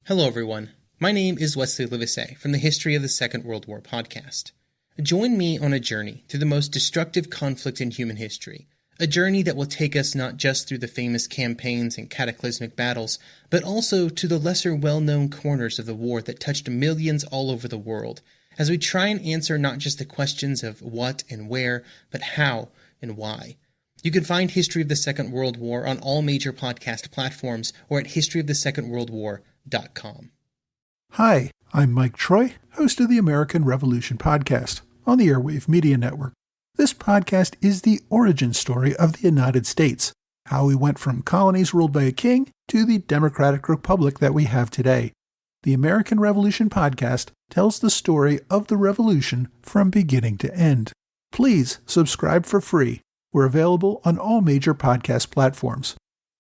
Hello everyone, my name is Wesley Livesey from the History of the Second World War podcast. Join me on a journey through the most destructive conflict in human history, a journey that will take us not just through the famous campaigns and cataclysmic battles, but also to the lesser well-known corners of the war that touched millions all over the world, as we try and answer not just the questions of what and where, but how and why. You can find History of the Second World War on all major podcast platforms or at historyofthesecondworldwar.com. Hi, I'm Mike Troy, host of the American Revolution podcast on the Airwave Media Network. This podcast is the origin story of the United States, how we went from colonies ruled by a king to the democratic republic that we have today. The American Revolution podcast tells the story of the revolution from beginning to end. Please subscribe for free. We're available on all major podcast platforms.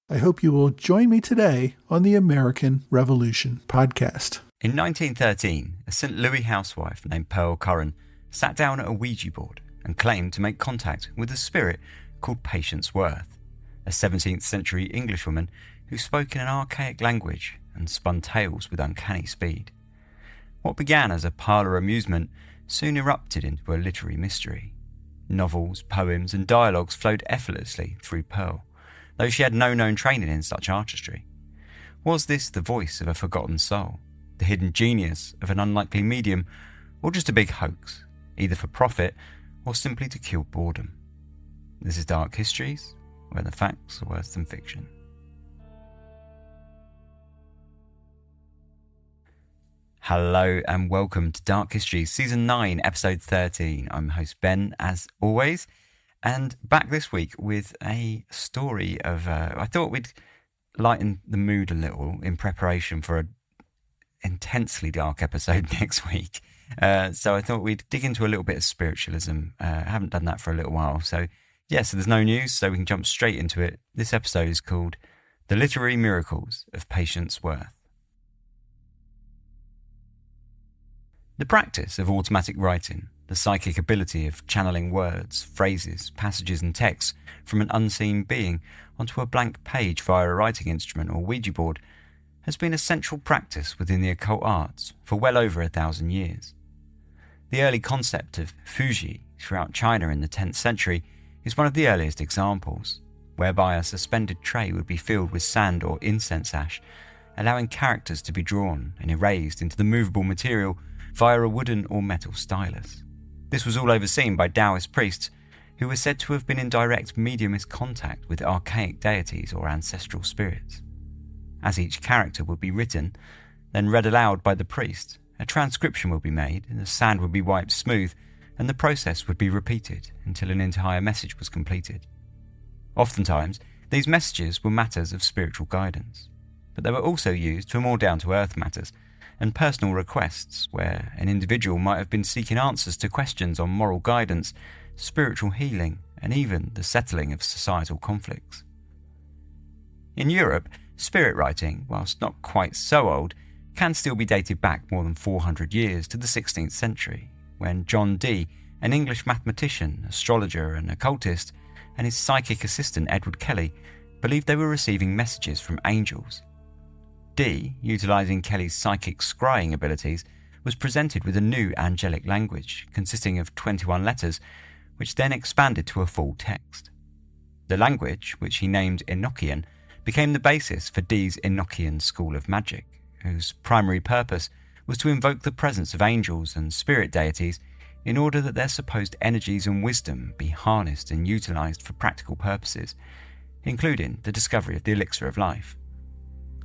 I hope you will join me today on the American Revolution podcast. In 1913, a St. Louis housewife named Pearl Curran sat down at a Ouija board and claimed to make contact with a spirit called Patience Worth, a 17th century Englishwoman who spoke in an archaic language and spun tales with uncanny speed. What began as a parlour amusement soon erupted into a literary mystery. Novels, poems and dialogues flowed effortlessly through Pearl, though she had no known training in such artistry. Was this the voice of a forgotten soul, the hidden genius of an unlikely medium, or just a big hoax, either for profit or simply to kill boredom? This is Dark Histories, where the facts are worse than fiction. Hello and welcome to Dark Histories Season 9, Episode 13. I'm host Ben, as always, and back this week with a story of... I thought we'd lighten the mood a little in preparation for an intensely dark episode next week. So I thought we'd dig into a little bit of spiritualism. I haven't done that for a little while. So there's no news, so we can jump straight into it. This episode is called The Literary Miracles of Patience Worth. The practice of automatic writing, the psychic ability of channeling words, phrases, passages and texts from an unseen being onto a blank page via a writing instrument or Ouija board, has been a central practice within the occult arts for well over 1,000 years. The early concept of Ouija throughout China in the 10th century is one of the earliest examples, whereby a suspended tray would be filled with sand or incense ash, allowing characters to be drawn and erased into the movable material via a wooden or metal stylus. This was all overseen by Taoist priests who were said to have been in direct mediumist contact with archaic deities or ancestral spirits. As each character would be written, then read aloud by the priest, a transcription would be made and the sand would be wiped smooth, and the process would be repeated until an entire message was completed. Oftentimes, these messages were matters of spiritual guidance, but they were also used for more down-to-earth matters and personal requests where an individual might have been seeking answers to questions on moral guidance, spiritual healing, and even the settling of societal conflicts. In Europe, spirit writing, whilst not quite so old, can still be dated back more than 400 years to the 16th century, when John Dee, an English mathematician, astrologer and occultist, and his psychic assistant Edward Kelly believed they were receiving messages from angels. Dee, utilising Kelly's psychic scrying abilities, was presented with a new angelic language consisting of 21 letters, which then expanded to a full text. The language, which he named Enochian, became the basis for Dee's Enochian School of Magic, whose primary purpose was to invoke the presence of angels and spirit deities in order that their supposed energies and wisdom be harnessed and utilised for practical purposes, including the discovery of the elixir of life.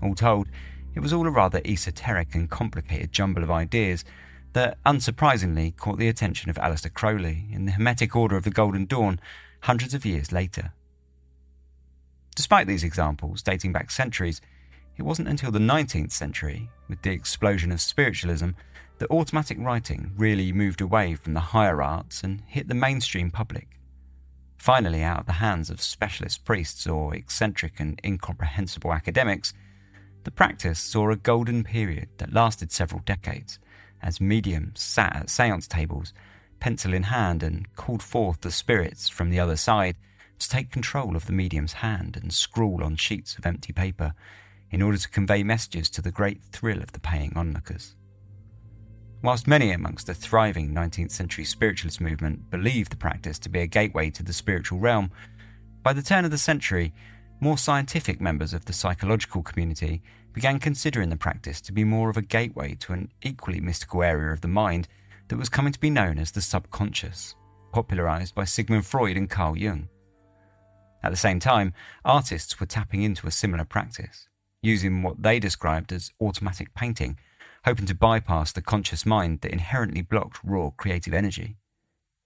All told, it was all a rather esoteric and complicated jumble of ideas that, unsurprisingly, caught the attention of Aleister Crowley in the Hermetic Order of the Golden Dawn hundreds of years later. Despite these examples dating back centuries, it wasn't until the 19th century, with the explosion of spiritualism, that automatic writing really moved away from the higher arts and hit the mainstream public. Finally, out of the hands of specialist priests or eccentric and incomprehensible academics, the practice saw a golden period that lasted several decades, as mediums sat at seance tables, pencil in hand, and called forth the spirits from the other side to take control of the medium's hand and scrawl on sheets of empty paper, in order to convey messages to the great thrill of the paying onlookers. Whilst many amongst the thriving 19th century spiritualist movement believed the practice to be a gateway to the spiritual realm, by the turn of the century, more scientific members of the psychological community began considering the practice to be more of a gateway to an equally mystical area of the mind that was coming to be known as the subconscious, popularised by Sigmund Freud and Carl Jung. At the same time, artists were tapping into a similar practice, using what they described as automatic painting, hoping to bypass the conscious mind that inherently blocked raw creative energy.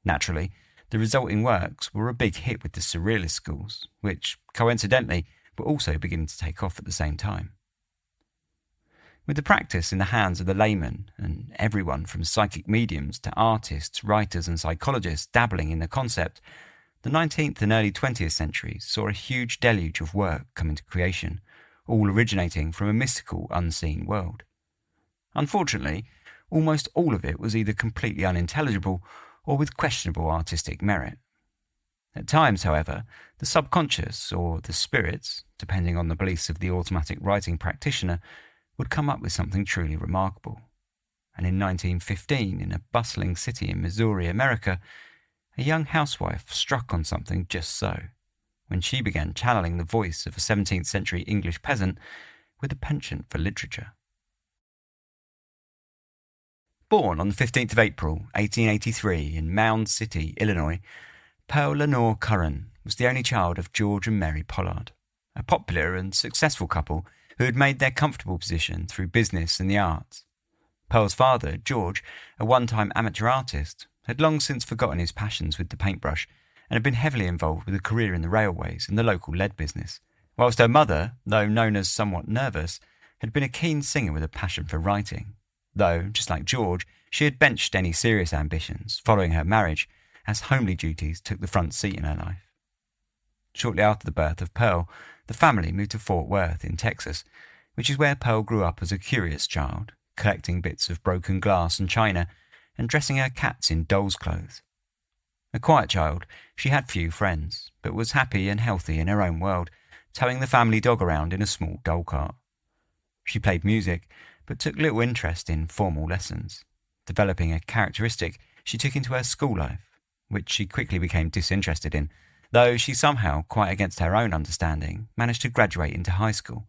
Naturally, the resulting works were a big hit with the surrealist schools, which, coincidentally, were also beginning to take off at the same time. With the practice in the hands of the layman, and everyone from psychic mediums to artists, writers and psychologists dabbling in the concept, the 19th and early 20th centuries saw a huge deluge of work come into creation, all originating from a mystical, unseen world. Unfortunately, almost all of it was either completely unintelligible or with questionable artistic merit. At times, however, the subconscious, or the spirits, depending on the beliefs of the automatic writing practitioner, would come up with something truly remarkable. And in 1915, in a bustling city in Missouri, America, a young housewife struck on something just so, when she began channeling the voice of a 17th century English peasant with a penchant for literature. Born on the 15th of April, 1883, in Mound City, Illinois, Pearl Curran was the only child of George and Mary Pollard, a popular and successful couple who had made their comfortable position through business and the arts. Pearl's father, George, a one-time amateur artist, had long since forgotten his passions with the paintbrush and had been heavily involved with a career in the railways and the local lead business, whilst her mother, though known as somewhat nervous, had been a keen singer with a passion for writing. Though, just like George, she had benched any serious ambitions following her marriage, as homely duties took the front seat in her life. Shortly after the birth of Pearl, the family moved to Fort Worth in Texas, which is where Pearl grew up as a curious child, collecting bits of broken glass and china and dressing her cats in doll's clothes. A quiet child, she had few friends, but was happy and healthy in her own world, towing the family dog around in a small doll cart. She played music, but took little interest in formal lessons, developing a characteristic she took into her school life, which she quickly became disinterested in, though she somehow, quite against her own understanding, managed to graduate into high school.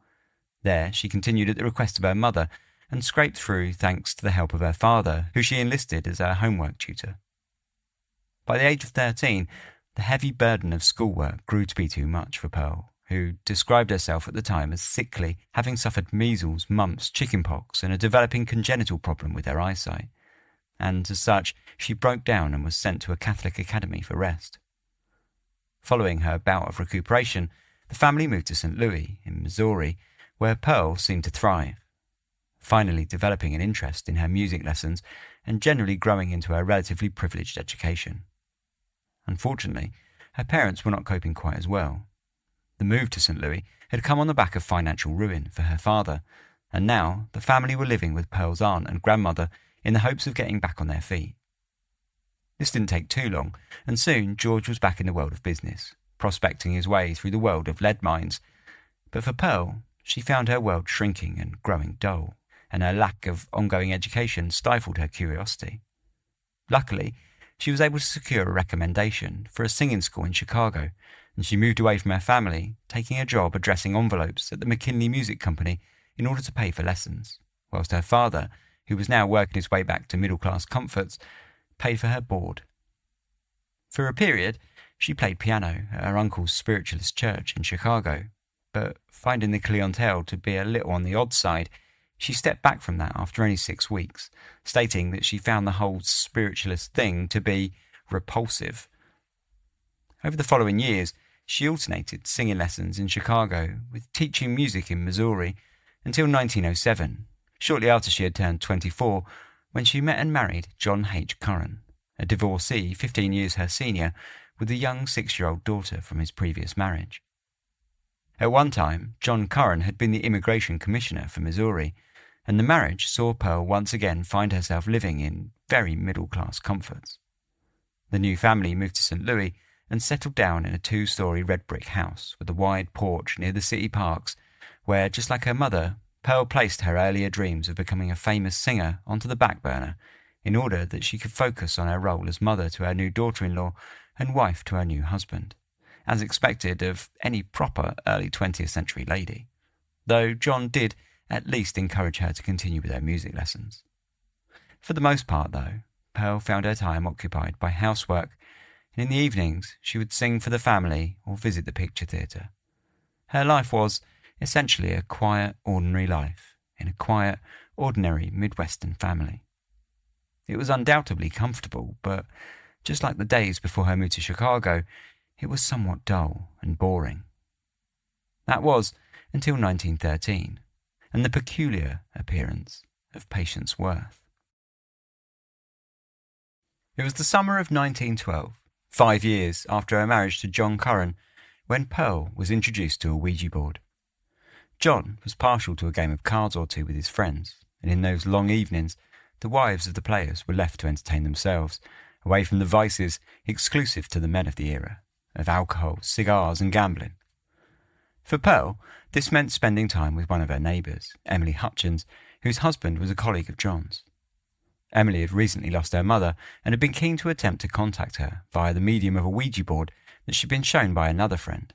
There she continued at the request of her mother and scraped through thanks to the help of her father, who she enlisted as her homework tutor. By the age of 13, the heavy burden of schoolwork grew to be too much for Pearl, who described herself at the time as sickly, having suffered measles, mumps, chickenpox, and a developing congenital problem with her eyesight. And as such, she broke down and was sent to a Catholic academy for rest. Following her bout of recuperation, the family moved to St. Louis, in Missouri, where Pearl seemed to thrive, finally developing an interest in her music lessons and generally growing into a relatively privileged education. Unfortunately, her parents were not coping quite as well. The move to St. Louis had come on the back of financial ruin for her father, and now the family were living with Pearl's aunt and grandmother in the hopes of getting back on their feet. This didn't take too long, and soon George was back in the world of business, prospecting his way through the world of lead mines. But for Pearl, she found her world shrinking and growing dull, and her lack of ongoing education stifled her curiosity. Luckily, she was able to secure a recommendation for a singing school in Chicago, and she moved away from her family, taking a job addressing envelopes at the McKinley Music Company in order to pay for lessons, whilst her father, who was now working his way back to middle-class comforts, paid for her board. For a period, she played piano at her uncle's spiritualist church in Chicago, but finding the clientele to be a little on the odd side, she stepped back from that after only 6 weeks, stating that she found the whole spiritualist thing to be repulsive. Over the following years, she alternated singing lessons in Chicago with teaching music in Missouri until 1907, shortly after she had turned 24, when she met and married John H. Curran, a divorcee 15 years her senior, with a young 6-year-old daughter from his previous marriage. At one time, John Curran had been the immigration commissioner for Missouri, and the marriage saw Pearl once again find herself living in very middle-class comforts. The new family moved to St. Louis and settled down in a 2-story red brick house with a wide porch near the city parks, where, just like her mother, Pearl placed her earlier dreams of becoming a famous singer onto the back burner in order that she could focus on her role as mother to her new daughter-in-law and wife to her new husband, as expected of any proper early 20th century lady, though John did at least encourage her to continue with her music lessons. For the most part, though, Pearl found her time occupied by housework, and in the evenings she would sing for the family or visit the picture theatre. Her life was essentially a quiet, ordinary life in a quiet, ordinary Midwestern family. It was undoubtedly comfortable, but just like the days before her move to Chicago, it was somewhat dull and boring. That was until 1913, and the peculiar appearance of Patience Worth. It was the summer of 1912, 5 years after her marriage to John Curran, when Pearl was introduced to a Ouija board. John was partial to a game of cards or two with his friends, and in those long evenings, the wives of the players were left to entertain themselves, away from the vices exclusive to the men of the era, of alcohol, cigars and gambling. For Pearl, this meant spending time with one of her neighbours, Emily Hutchins, whose husband was a colleague of John's. Emily had recently lost her mother and had been keen to attempt to contact her via the medium of a Ouija board that she'd been shown by another friend,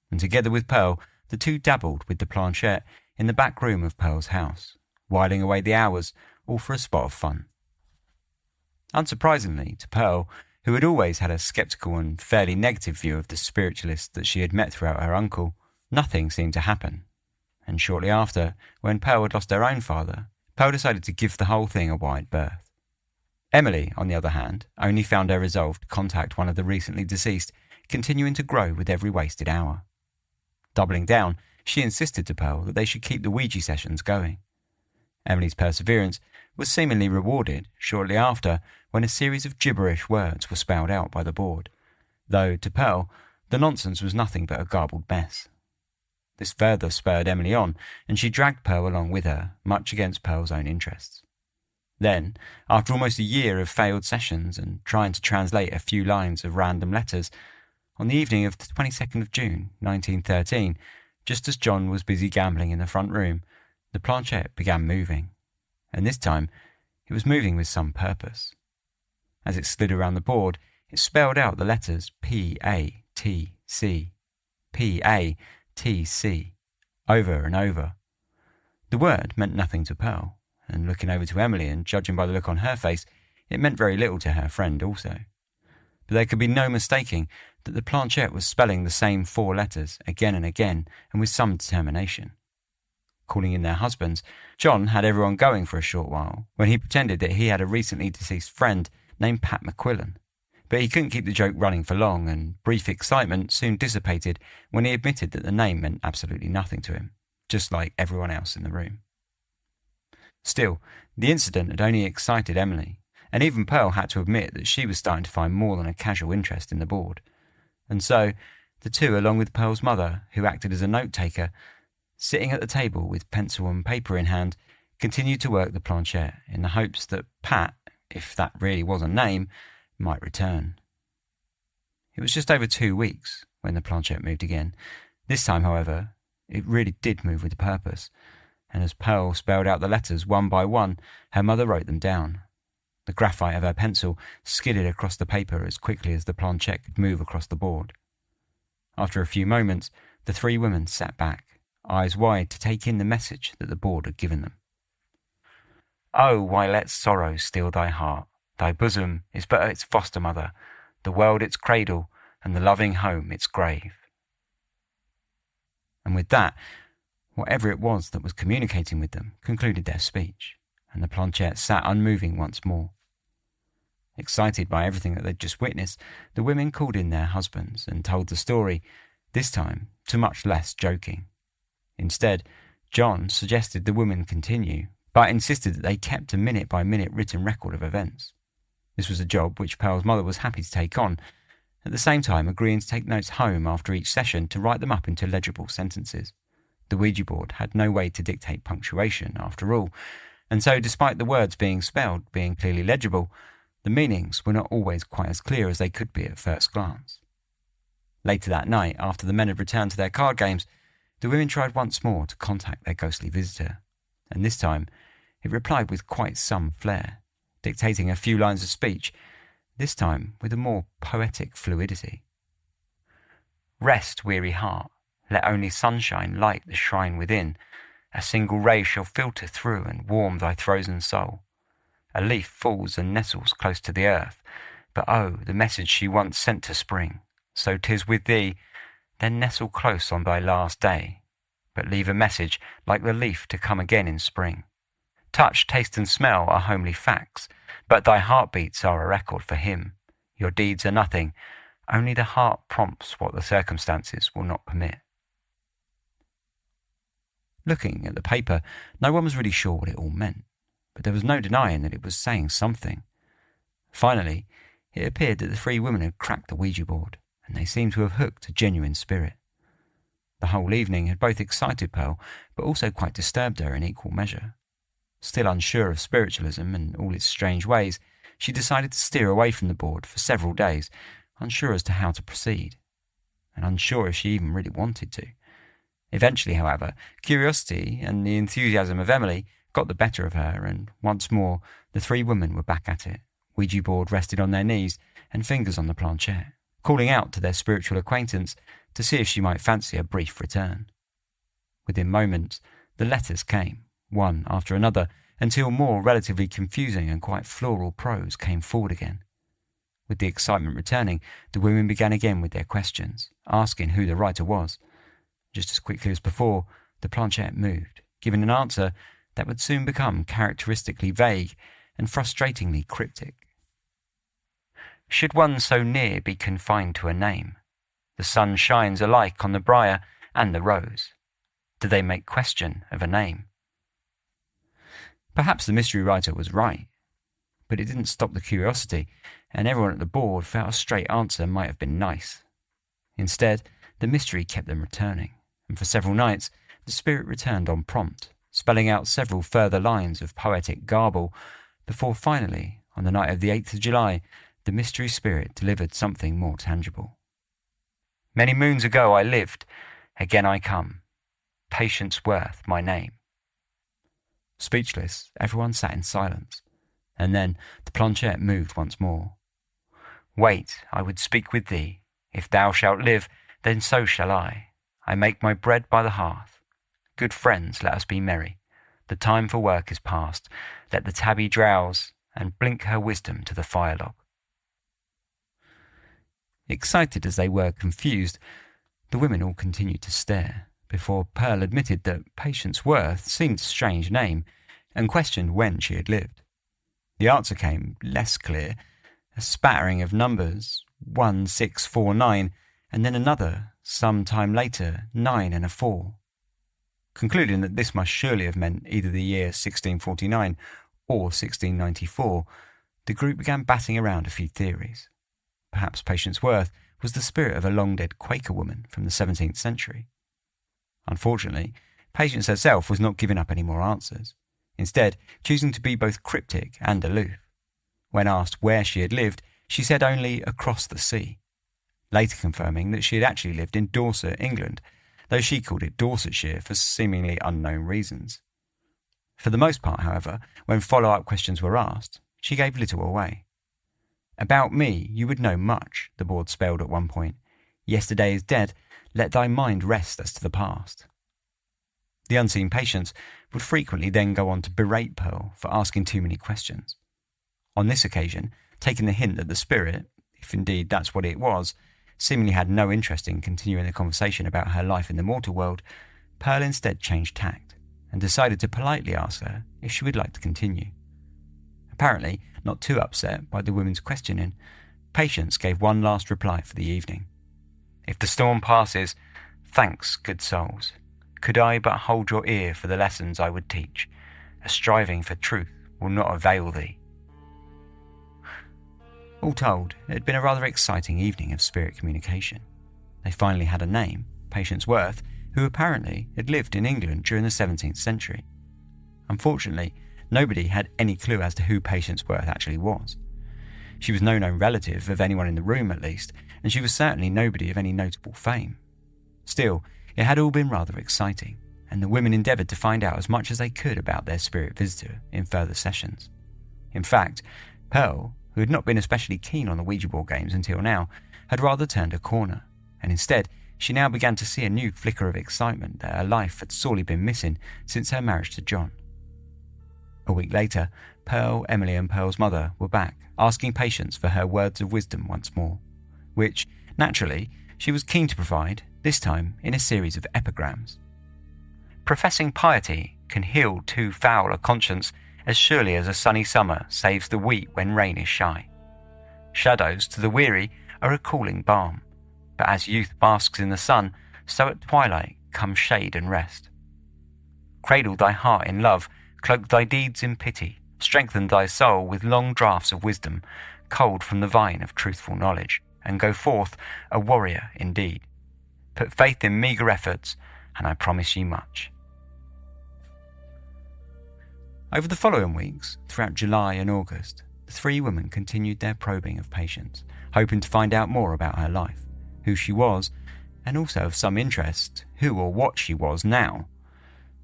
and together with Pearl, the two dabbled with the planchette in the back room of Pearl's house, whiling away the hours, all for a spot of fun. Unsurprisingly to Pearl, who had always had a sceptical and fairly negative view of the spiritualists that she had met throughout her uncle, nothing seemed to happen, and shortly after, when Pearl had lost her own father, Pearl decided to give the whole thing a wide berth. Emily, on the other hand, only found her resolve to contact one of the recently deceased continuing to grow with every wasted hour. Doubling down, she insisted to Pearl that they should keep the Ouija sessions going. Emily's perseverance was seemingly rewarded shortly after when a series of gibberish words were spelled out by the board, though to Pearl the nonsense was nothing but a garbled mess. This further spurred Emily on, and she dragged Pearl along with her, much against Pearl's own interests. Then, after almost a year of failed sessions and trying to translate a few lines of random letters, on the evening of the 22nd of June, 1913, just as John was busy gambling in the front room, the planchette began moving, and this time it was moving with some purpose. As it slid around the board, it spelled out the letters P-A-T-C, P-A-T-C, over and over. The word meant nothing to Pearl, and looking over to Emily and judging by the look on her face, it meant very little to her friend also. But there could be no mistaking that the planchette was spelling the same 4 letters again and again, and with some determination. Calling in their husbands, John had everyone going for a short while, when he pretended that he had a recently deceased friend named Pat McQuillan. But he couldn't keep the joke running for long, and brief excitement soon dissipated when he admitted that the name meant absolutely nothing to him, just like everyone else in the room. Still, the incident had only excited Emily, and even Pearl had to admit that she was starting to find more than a casual interest in the board. And so, the two, along with Pearl's mother, who acted as a note-taker, sitting at the table with pencil and paper in hand, continued to work the planchette in the hopes that Pat, if that really was a name, might return. It was just over 2 weeks when the planchette moved again. This time, however, it really did move with a purpose, and as Pearl spelled out the letters one by one, her mother wrote them down. The graphite of her pencil skidded across the paper as quickly as the planchette could move across the board. After a few moments, the 3 women sat back, eyes wide to take in the message that the board had given them. Oh, why let sorrow steal thy heart? Thy bosom is but its foster mother, the world its cradle, and the loving home its grave. And with that, whatever it was that was communicating with them concluded their speech, and the planchette sat unmoving once more. Excited by everything that they'd just witnessed, the women called in their husbands and told the story, this time to much less joking. Instead, John suggested the women continue, but insisted that they kept a minute-by-minute written record of events. This was a job which Pearl's mother was happy to take on, at the same time agreeing to take notes home after each session to write them up into legible sentences. The Ouija board had no way to dictate punctuation, after all, and so despite the words being spelled being clearly legible, the meanings were not always quite as clear as they could be at first glance. Later that night, after the men had returned to their card games, the women tried once more to contact their ghostly visitor, and this time it replied with quite some flair, dictating a few lines of speech, this time with a more poetic fluidity. "Rest, weary heart, let only sunshine light the shrine within. A single ray shall filter through and warm thy frozen soul. A leaf falls and nestles close to the earth, but oh, the message she once sent to spring. So 'tis with thee, then nestle close on thy last day, but leave a message like the leaf to come again in spring. Touch, taste and smell are homely facts, but thy heartbeats are a record for him. Your deeds are nothing, only the heart prompts what the circumstances will not permit." Looking at the paper, no one was really sure what it all meant, but there was no denying that it was saying something. Finally, it appeared that the three women had cracked the Ouija board, and they seemed to have hooked a genuine spirit. The whole evening had both excited Pearl, but also quite disturbed her in equal measure. Still unsure of spiritualism and all its strange ways, she decided to steer away from the board for several days, unsure as to how to proceed, and unsure if she even really wanted to. Eventually, however, curiosity and the enthusiasm of Emily got the better of her, and once more the three women were back at it, Ouija board rested on their knees and fingers on the planchette, calling out to their spiritual acquaintance to see if she might fancy a brief return. Within moments, the letters came, one after another, until more relatively confusing and quite floral prose came forward again. With the excitement returning, the women began again with their questions, asking who the writer was. Just as quickly as before, the planchette moved, giving an answer that would soon become characteristically vague and frustratingly cryptic. "Should one so near be confined to a name? The sun shines alike on the briar and the rose. Do they make question of a name?" Perhaps the mystery writer was right, but it didn't stop the curiosity, and everyone at the board felt a straight answer might have been nice. Instead, the mystery kept them returning, and for several nights the spirit returned on prompt, spelling out several further lines of poetic garble, before finally, on the night of the 8th of July, the mystery spirit delivered something more tangible. "Many moons ago I lived, again I come. Patience Worth my name." Speechless, everyone sat in silence, and then the planchette moved once more. "Wait, I would speak with thee. If thou shalt live, then so shall I. I make my bread by the hearth. Good friends, let us be merry. The time for work is past. Let the tabby drowse, and blink her wisdom to the firelog." Excited as they were confused, the women all continued to stare, before Pearl admitted that Patience Worth seemed a strange name, and questioned when she had lived. The answer came less clear, a spattering of numbers, 1649, and then another, some time later, 9 and a 4. Concluding that this must surely have meant either the year 1649 or 1694, the group began batting around a few theories. Perhaps Patience Worth was the spirit of a long-dead Quaker woman from the 17th century. Unfortunately, Patience herself was not giving up any more answers, instead choosing to be both cryptic and aloof. When asked where she had lived, she said only across the sea, later confirming that she had actually lived in Dorset, England, though she called it Dorsetshire for seemingly unknown reasons. For the most part, however, when follow-up questions were asked, she gave little away. "About me you would know much," the board spelled at one point. "Yesterday is dead, let thy mind rest as to the past." The unseen Patience would frequently then go on to berate Pearl for asking too many questions. On this occasion, taking the hint that the spirit, if indeed that's what it was, seemingly had no interest in continuing the conversation about her life in the mortal world, Pearl instead changed tact and decided to politely ask her if she would like to continue. Apparently, not too upset by the women's questioning, Patience gave one last reply for the evening. "If the storm passes, thanks, good souls. Could I but hold your ear for the lessons I would teach, a striving for truth will not avail thee." All told, it had been a rather exciting evening of spirit communication. They finally had a name, Patience Worth, who apparently had lived in England during the 17th century. Unfortunately, nobody had any clue as to who Patience Worth actually was. She was no known relative of anyone in the room at least, and she was certainly nobody of any notable fame. Still, It had all been rather exciting, and the women endeavoured to find out as much as they could about their spirit visitor in further sessions. In fact, Pearl, who had not been especially keen on the Ouija board games until now, had rather turned a corner, and instead she now began to see a new flicker of excitement that her life had sorely been missing since her marriage to John. A week later, Pearl, Emily and Pearl's mother were back, asking Patience for her words of wisdom once more, which, naturally, she was keen to provide, this time in a series of epigrams. Professing piety can heal too foul a conscience as surely as a sunny summer saves the wheat when rain is shy. Shadows to the weary are a cooling balm, but as youth basks in the sun, so at twilight come shade and rest. Cradle thy heart in love, cloak thy deeds in pity, strengthen thy soul with long draughts of wisdom, culled from the vine of truthful knowledge, and go forth a warrior indeed. Put faith in meagre efforts, and I promise ye much. Over the following weeks, throughout July and August, the three women continued their probing of Patience, hoping to find out more about her life, who she was, and also of some interest, who or what she was now.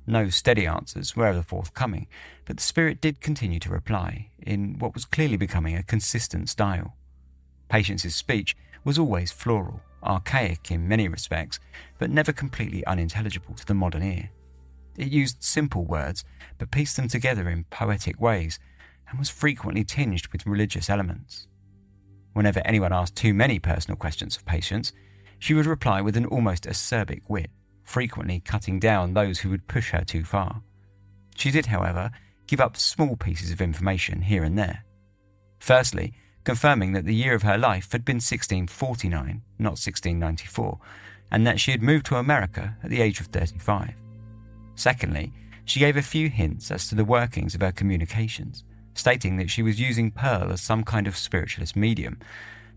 No steady answers were ever forthcoming, but the spirit did continue to reply, in what was clearly becoming a consistent style. Patience's speech was always floral, archaic in many respects, but never completely unintelligible to the modern ear. It used simple words, but pieced them together in poetic ways, and was frequently tinged with religious elements. Whenever anyone asked too many personal questions of Patience, she would reply with an almost acerbic wit, frequently cutting down those who would push her too far. She did, however, give up small pieces of information here and there. Firstly, confirming that the year of her life had been 1649, not 1694, and that she had moved to America at the age of 35. Secondly, she gave a few hints as to the workings of her communications, stating that she was using Pearl as some kind of spiritualist medium,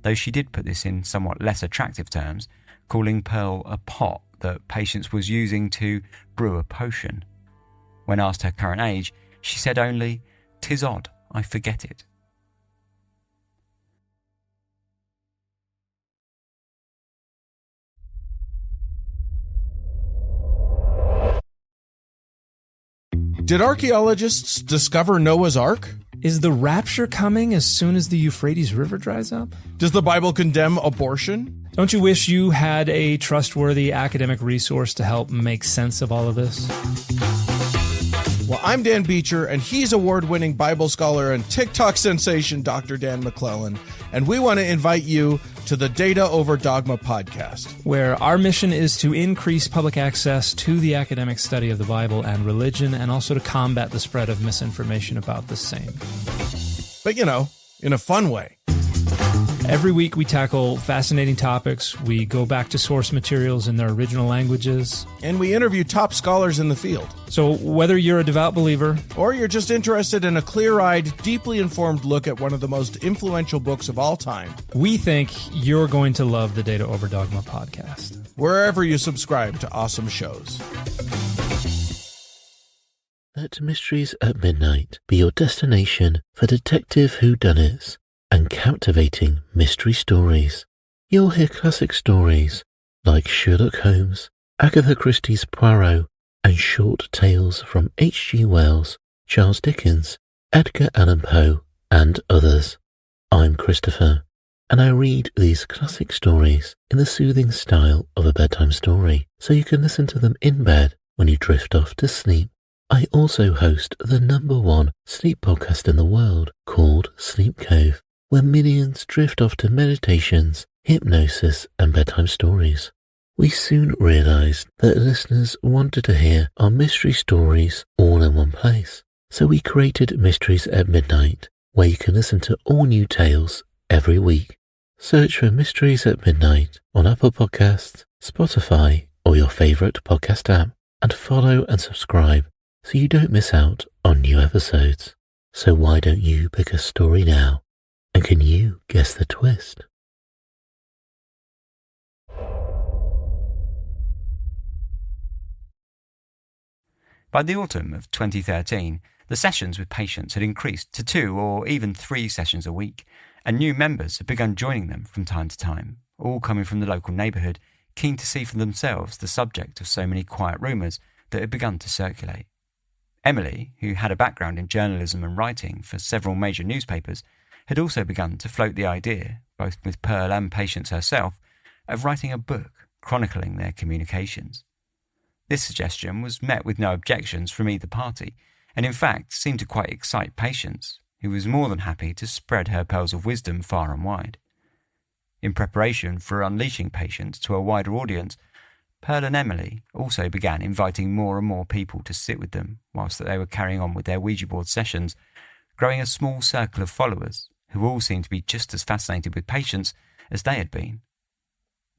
though she did put this in somewhat less attractive terms, calling Pearl a pot that Patience was using to brew a potion. When asked her current age, she said only, "'Tis odd, I forget it." Did archaeologists discover Noah's Ark? Is the rapture coming as soon as the Euphrates River dries up? Does the Bible condemn abortion? Don't you wish you had a trustworthy academic resource to help make sense of all of this? Well, I'm Dan Beecher, and he's award-winning Bible scholar and TikTok sensation Dr. Dan McClellan, and we want to invite you to the Data Over Dogma podcast, where our mission is to increase public access to the academic study of the Bible and religion, and also to combat the spread of misinformation about the same. But, you know, in a fun way. Every week we tackle fascinating topics, we go back to source materials in their original languages, and we interview top scholars in the field. So whether you're a devout believer, or you're just interested in a clear-eyed, deeply informed look at one of the most influential books of all time, we think you're going to love the Data Over Dogma podcast, wherever you subscribe to awesome shows. Let Mysteries at Midnight be your destination for detective whodunits and captivating mystery stories. You'll hear classic stories like Sherlock Holmes, Agatha Christie's Poirot, and short tales from H.G. Wells, Charles Dickens, Edgar Allan Poe, and others. I'm Christopher, and I read these classic stories in the soothing style of a bedtime story, so you can listen to them in bed when you drift off to sleep. I also host the #1 sleep podcast in the world called Sleep Cove, where millions drift off to meditations, hypnosis, and bedtime stories. We soon realized that listeners wanted to hear our mystery stories all in one place, so we created Mysteries at Midnight, where you can listen to all new tales every week. Search for Mysteries at Midnight on Apple Podcasts, Spotify, or your favorite podcast app, and follow and subscribe so you don't miss out on new episodes. So why don't you pick a story now? And can you guess the twist? By the autumn of 2013, the sessions with Patience had increased to 2 or even 3 sessions a week, and new members had begun joining them from time to time, all coming from the local neighbourhood, keen to see for themselves the subject of so many quiet rumours that had begun to circulate. Emily, who had a background in journalism and writing for several major newspapers, had also begun to float the idea, both with Pearl and Patience herself, of writing a book chronicling their communications. This suggestion was met with no objections from either party, and in fact seemed to quite excite Patience, who was more than happy to spread her pearls of wisdom far and wide. In preparation for unleashing Patience to a wider audience, Pearl and Emily also began inviting more and more people to sit with them whilst they were carrying on with their Ouija board sessions, growing a small circle of followers who all seemed to be just as fascinated with Patience as they had been.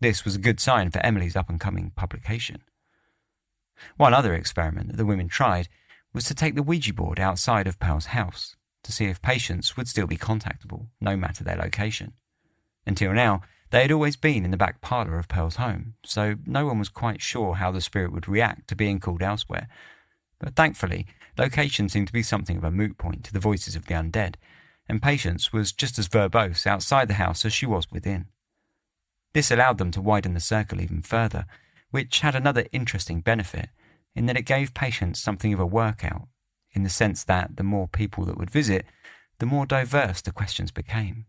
This was a good sign for Emily's up-and-coming publication. One other experiment that the women tried was to take the Ouija board outside of Pearl's house to see if Patience would still be contactable, no matter their location. Until now, they had always been in the back parlour of Pearl's home, so no one was quite sure how the spirit would react to being called elsewhere. But thankfully, location seemed to be something of a moot point to the voices of the undead, and Patience was just as verbose outside the house as she was within. This allowed them to widen the circle even further, which had another interesting benefit in that it gave Patience something of a workout, in the sense that the more people that would visit, the more diverse the questions became.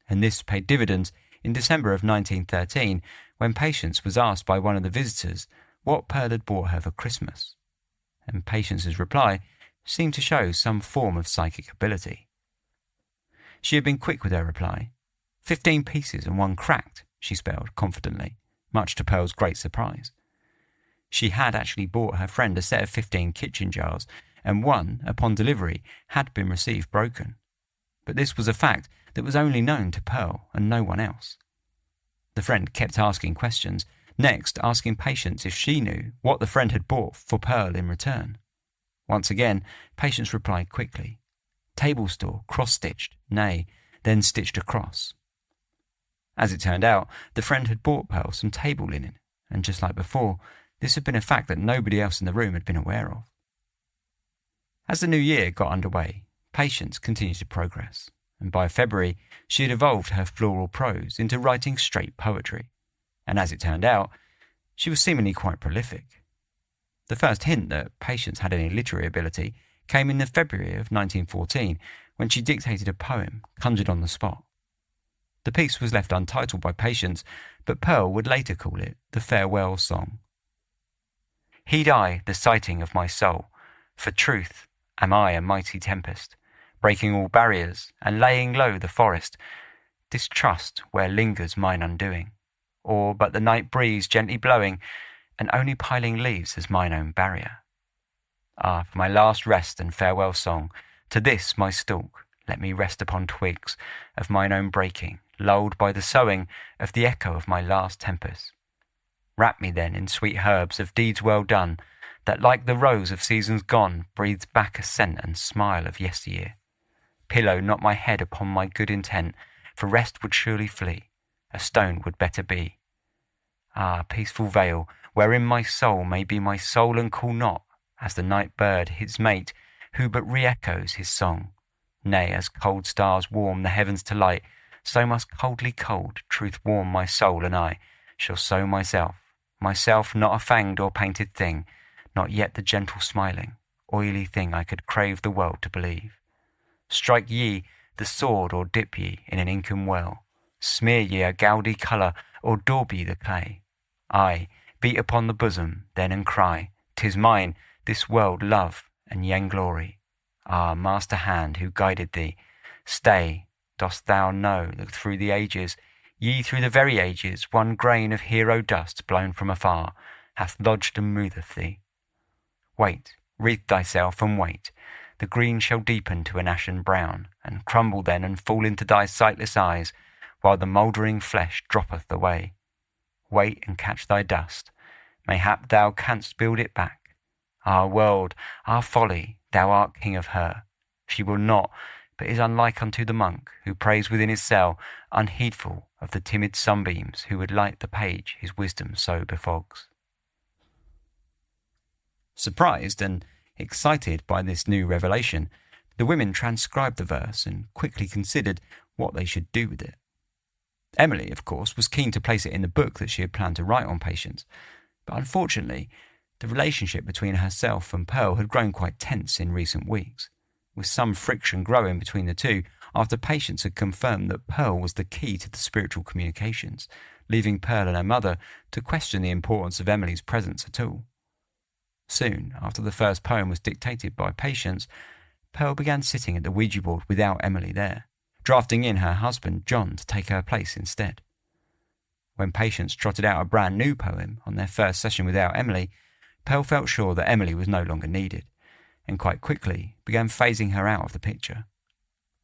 And this paid dividends in December of 1913, when Patience was asked by one of the visitors what Pearl had bought her for Christmas. And Patience's reply seemed to show some form of psychic ability. She had been quick with her reply. 15 pieces and 1 cracked, she spelled confidently, much to Pearl's great surprise. She had actually bought her friend a set of 15 kitchen jars, and one, upon delivery, had been received broken. But this was a fact that was only known to Pearl and no one else. The friend kept asking questions, next asking Patience if she knew what the friend had bought for Pearl in return. Once again, Patience replied quickly. Table store, cross-stitched, nay, then stitched across. As it turned out, the friend had bought Pearl some table linen, and just like before, this had been a fact that nobody else in the room had been aware of. As the new year got underway, Patience continued to progress, and by February she had evolved her floral prose into writing straight poetry, and as it turned out, she was seemingly quite prolific. The first hint that Patience had any literary ability came in the February of 1914, when she dictated a poem conjured on the spot. The piece was left untitled by Patience, but Pearl would later call it the Farewell Song. Heed I the sighting of my soul, for truth am I a mighty tempest, breaking all barriers and laying low the forest, distrust where lingers mine undoing, or but the night breeze gently blowing, and only piling leaves as mine own barrier. Ah, for my last rest and farewell song, to this my stalk, let me rest upon twigs of mine own breaking, lulled by the soughing of the echo of my last tempest. Wrap me then in sweet herbs of deeds well done, that like the rose of seasons gone breathes back a scent and smile of yesteryear. Pillow not my head upon my good intent, for rest would surely flee, a stone would better be. Ah, peaceful vale, wherein my soul may be my soul and call not, as the night bird his mate, who but re-echoes his song. Nay, as cold stars warm the heavens to light, so must coldly cold truth warm my soul, and I shall sow myself not a fanged or painted thing, not yet the gentle smiling, oily thing I could crave the world to believe. Strike ye the sword or dip ye in an inken well, smear ye a gaudy colour or daub ye the clay. Ay, beat upon the bosom then and cry, 'tis mine, this world love and yen glory. Ah, master hand who guided thee, stay, dost thou know that through the ages, ye through the very ages, one grain of hero dust blown from afar hath lodged and moveth thee? Wait, wreathe thyself and wait, the green shall deepen to an ashen brown, and crumble then and fall into thy sightless eyes, while the mouldering flesh droppeth away. Wait and catch thy dust, mayhap thou canst build it back. Ah, world, ah, folly, thou art king of her. She will not, but is unlike unto the monk who prays within his cell, unheedful of the timid sunbeams who would light the page his wisdom so befogs. Surprised and excited by this new revelation, the women transcribed the verse and quickly considered what they should do with it. Emily, of course, was keen to place it in the book that she had planned to write on Patience, but unfortunately, the relationship between herself and Pearl had grown quite tense in recent weeks, with some friction growing between the two after Patience had confirmed that Pearl was the key to the spiritual communications, leaving Pearl and her mother to question the importance of Emily's presence at all. Soon after the first poem was dictated by Patience, Pearl began sitting at the Ouija board without Emily there, drafting in her husband John to take her place instead. When Patience trotted out a brand new poem on their first session without Emily, Pearl felt sure that Emily was no longer needed, and quite quickly began phasing her out of the picture.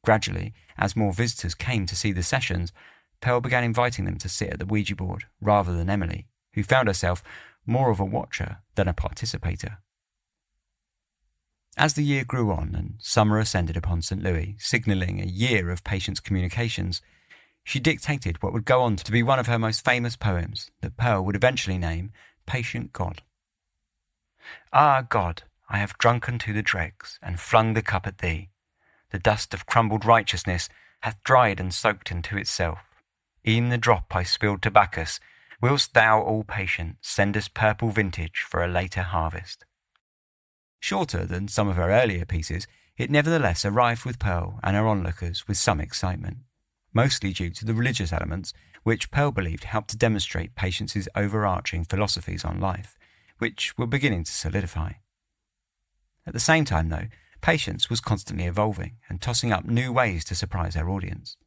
Gradually, as more visitors came to see the sessions, Pearl began inviting them to sit at the Ouija board rather than Emily, who found herself more of a watcher than a participator. As the year grew on and summer ascended upon St. Louis, signalling a year of Patience communications, she dictated what would go on to be one of her most famous poems that Pearl would eventually name Patient God. Ah, God, I have drunken to the dregs and flung the cup at thee. The dust of crumbled righteousness hath dried and soaked into itself. E'en the drop I spilled to Bacchus, whilst thou, all patient, sendest purple vintage for a later harvest. Shorter than some of her earlier pieces, it nevertheless arrived with Pearl and her onlookers with some excitement, mostly due to the religious elements which Pearl believed helped to demonstrate Patience's overarching philosophies on life, which were beginning to solidify. At the same time, though, Patience was constantly evolving and tossing up new ways to surprise her audience.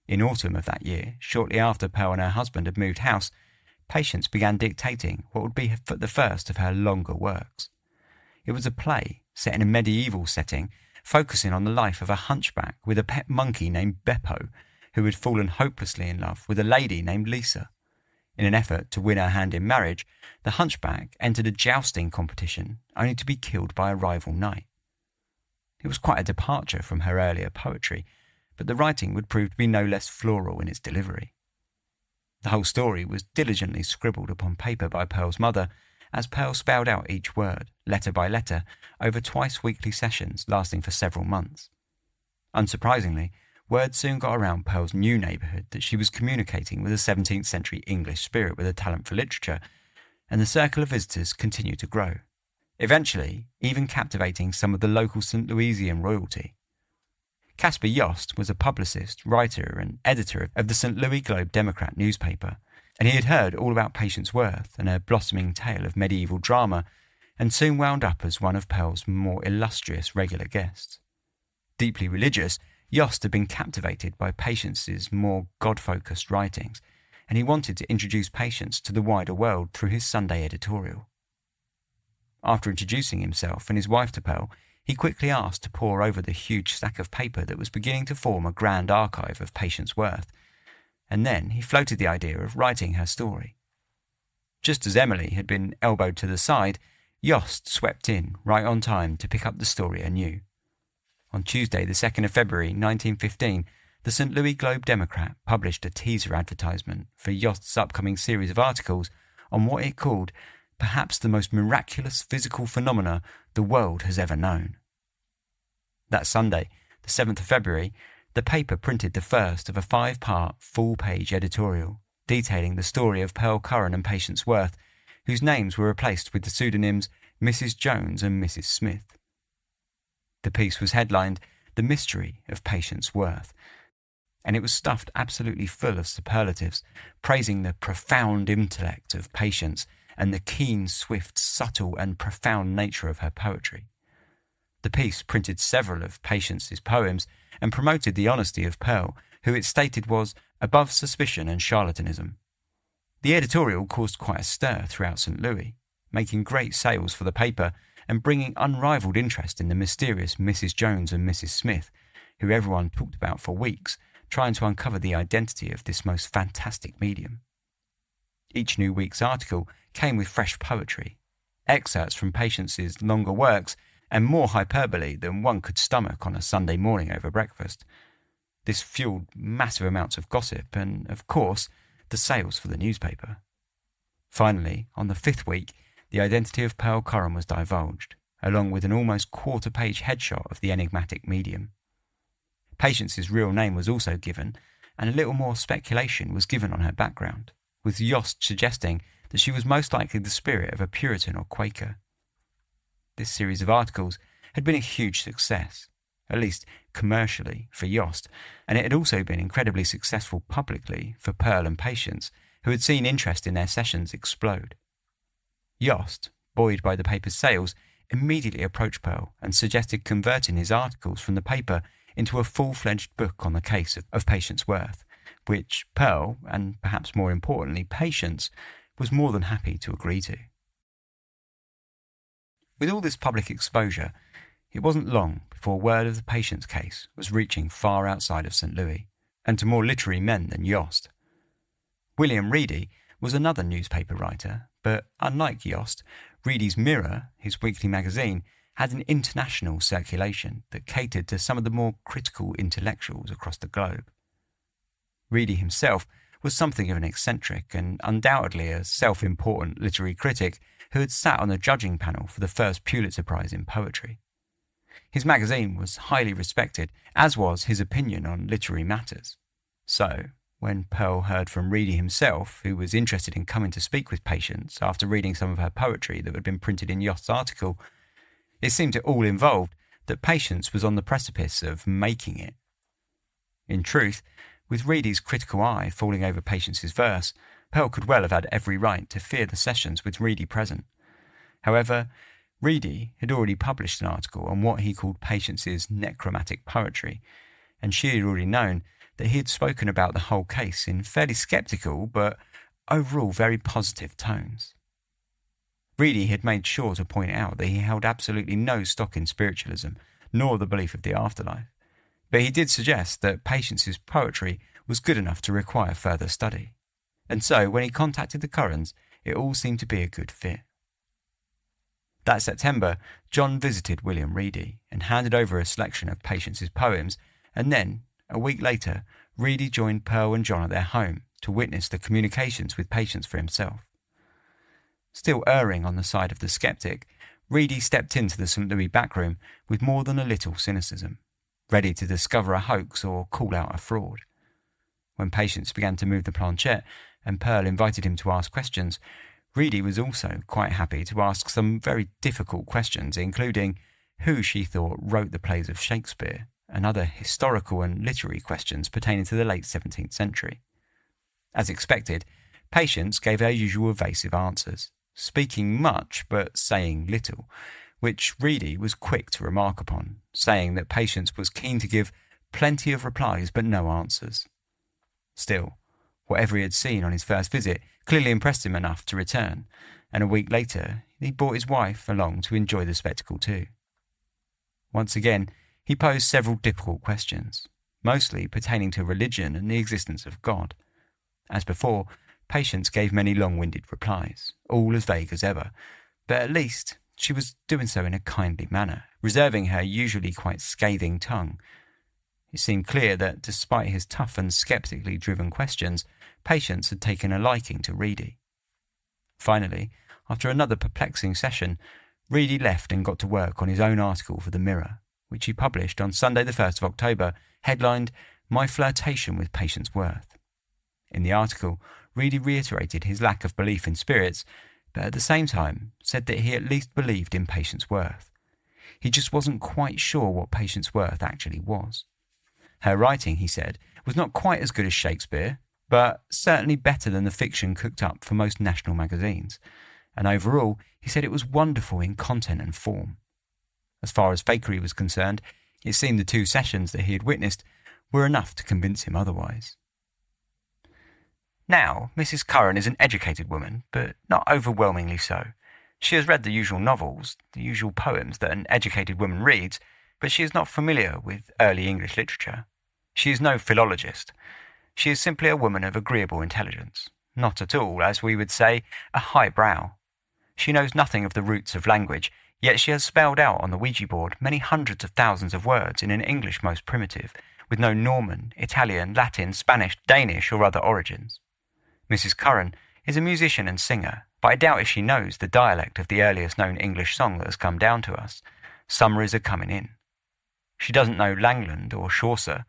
In autumn of that year, shortly after Pearl and her husband had moved house, Patience began dictating what would be the first of her longer works. It was a play set in a medieval setting, focusing on the life of a hunchback with a pet monkey named Beppo, who had fallen hopelessly in love with a lady named Lisa. In an effort to win her hand in marriage, the hunchback entered a jousting competition, only to be killed by a rival knight. It was quite a departure from her earlier poetry, but the writing would prove to be no less floral in its delivery. The whole story was diligently scribbled upon paper by Pearl's mother, as Pearl spelled out each word, letter by letter, over twice-weekly sessions lasting for several months. Unsurprisingly, word soon got around Pearl's new neighbourhood that she was communicating with a 17th century English spirit with a talent for literature, and the circle of visitors continued to grow, eventually even captivating some of the local St. Louisian royalty. Caspar Yost was a publicist, writer and editor of the St. Louis Globe-Democrat newspaper, and he had heard all about Patience Worth and her blossoming tale of medieval drama, and soon wound up as one of Pearl's more illustrious regular guests. Deeply religious, Yost had been captivated by Patience's more God-focused writings, and he wanted to introduce Patience to the wider world through his Sunday editorial. After introducing himself and his wife to Pearl, he quickly asked to pore over the huge stack of paper that was beginning to form a grand archive of Patience Worth, and then he floated the idea of writing her story. Just as Emily had been elbowed to the side, Yost swept in right on time to pick up the story anew. On Tuesday, the 2nd of February 1915, the St. Louis Globe-Democrat published a teaser advertisement for Yost's upcoming series of articles on what it called perhaps the most miraculous physical phenomena the world has ever known. That Sunday, the 7th of February, the paper printed the first of a 5-part, full-page editorial detailing the story of Pearl Curran and Patience Worth, whose names were replaced with the pseudonyms Mrs. Jones and Mrs. Smith. The piece was headlined The Mystery of Patience Worth, and it was stuffed absolutely full of superlatives, praising the profound intellect of Patience and the keen, swift, subtle and profound nature of her poetry. The piece printed several of Patience's poems and promoted the honesty of Pearl, who it stated was above suspicion and charlatanism. The editorial caused quite a stir throughout St. Louis, making great sales for the paper and bringing unrivalled interest in the mysterious Mrs. Jones and Mrs. Smith, who everyone talked about for weeks, trying to uncover the identity of this most fantastic medium. Each new week's article came with fresh poetry, excerpts from Patience's longer works, and more hyperbole than one could stomach on a Sunday morning over breakfast. This fueled massive amounts of gossip and, of course, the sales for the newspaper. Finally, on the 5th week, the identity of Pearl Curran was divulged, along with an almost quarter-page headshot of the enigmatic medium. Patience's real name was also given, and a little more speculation was given on her background, with Yost suggesting that she was most likely the spirit of a Puritan or Quaker. This series of articles had been a huge success, at least commercially, for Yost, and it had also been incredibly successful publicly for Pearl and patients, who had seen interest in their sessions explode. Yost, buoyed by the paper's sales, immediately approached Pearl and suggested converting his articles from the paper into a full-fledged book on the case of Patience Worth, which Pearl, and perhaps more importantly Patience, was more than happy to agree to. With all this public exposure, it wasn't long before word of the Patience case was reaching far outside of St. Louis, and to more literary men than Yost. William Reedy was another newspaper writer, but unlike Yost, Reedy's Mirror, his weekly magazine, had an international circulation that catered to some of the more critical intellectuals across the globe. Reedy himself was something of an eccentric and undoubtedly a self-important literary critic who had sat on the judging panel for the first Pulitzer Prize in poetry. His magazine was highly respected, as was his opinion on literary matters. So, when Pearl heard from Reedy himself, who was interested in coming to speak with Patience after reading some of her poetry that had been printed in Yost's article, it seemed to all involved that Patience was on the precipice of making it. In truth, with Reedy's critical eye falling over Patience's verse, Pearl could well have had every right to fear the sessions with Reedy present. However, Reedy had already published an article on what he called Patience's necromantic poetry, and she had already known that he had spoken about the whole case in fairly sceptical but overall very positive tones. Reedy had made sure to point out that he held absolutely no stock in spiritualism, nor the belief of the afterlife, but he did suggest that Patience's poetry was good enough to require further study, and so when he contacted the Currans, it all seemed to be a good fit. That September, John visited William Reedy and handed over a selection of Patience's poems, and then, a week later, Reedy joined Pearl and John at their home to witness the communications with Patience for himself. Still erring on the side of the skeptic, Reedy stepped into the St. Louis backroom with more than a little cynicism, ready to discover a hoax or call out a fraud. When Patience began to move the planchette and Pearl invited him to ask questions, Reedy was also quite happy to ask some very difficult questions, including who she thought wrote the plays of Shakespeare, and other historical and literary questions pertaining to the late 17th century. As expected, Patience gave her usual evasive answers, speaking much but saying little, which Reedy was quick to remark upon, saying that Patience was keen to give plenty of replies but no answers. Still, whatever he had seen on his first visit clearly impressed him enough to return, and a week later he brought his wife along to enjoy the spectacle too. Once again, he posed several difficult questions, mostly pertaining to religion and the existence of God. As before, Patience gave many long-winded replies, all as vague as ever, but at least she was doing so in a kindly manner, reserving her usually quite scathing tongue. It seemed clear that, despite his tough and sceptically driven questions, Patience had taken a liking to Reedy. Finally, after another perplexing session, Reedy left and got to work on his own article for the Mirror, which he published on Sunday the 1st of October, headlined, "My Flirtation with Patience Worth." In the article, Reedy reiterated his lack of belief in spirits, but at the same time said that he at least believed in Patience Worth. He just wasn't quite sure what Patience Worth actually was. Her writing, he said, was not quite as good as Shakespeare, but certainly better than the fiction cooked up for most national magazines, and overall, he said it was wonderful in content and form. As far as fakery was concerned, it seemed the 2 sessions that he had witnessed were enough to convince him otherwise. Now, Mrs. Curran is an educated woman, but not overwhelmingly so. She has read the usual novels, the usual poems that an educated woman reads, but she is not familiar with early English literature. She is no philologist. She is simply a woman of agreeable intelligence, not at all, as we would say, a high brow. She knows nothing of the roots of language, yet she has spelled out on the Ouija board many hundreds of thousands of words in an English most primitive, with no Norman, Italian, Latin, Spanish, Danish or other origins. Mrs. Curran is a musician and singer, but I doubt if she knows the dialect of the earliest known English song that has come down to us. Summer is a-comin' in. She doesn't know Langland or Chaucer.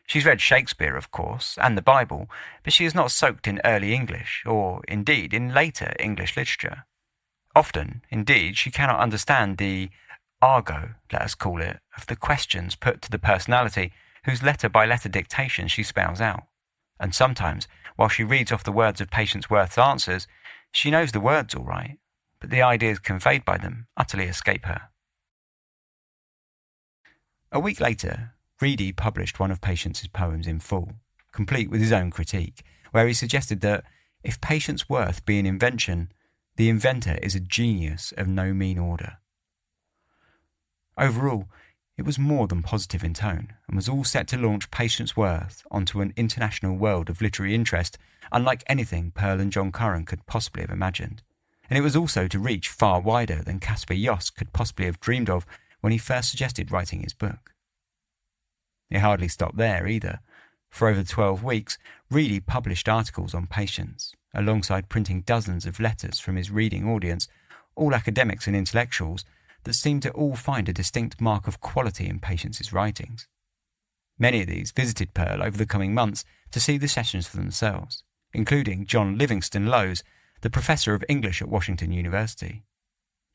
She's read Shakespeare, of course, and the Bible, but she is not soaked in early English, or, indeed, in later English literature. Often, indeed, she cannot understand the argot, let us call it, of the questions put to the personality whose letter-by-letter dictation she spells out. And sometimes, while she reads off the words of Patience Worth's answers, she knows the words all right, but the ideas conveyed by them utterly escape her. A week later, Reedy published one of Patience's poems in full, complete with his own critique, where he suggested that, if Patience Worth be an invention, the inventor is a genius of no mean order. Overall, it was more than positive in tone, and was all set to launch Patience Worth onto an international world of literary interest unlike anything Pearl and John Curran could possibly have imagined. And it was also to reach far wider than Caspar Jost could possibly have dreamed of when he first suggested writing his book. It hardly stopped there either. For over 12 weeks, Reedy published articles on Patience, alongside printing dozens of letters from his reading audience, all academics and intellectuals, that seemed to all find a distinct mark of quality in Patience's writings. Many of these visited Pearl over the coming months to see the sessions for themselves, including John Livingston Lowes, the professor of English at Washington University.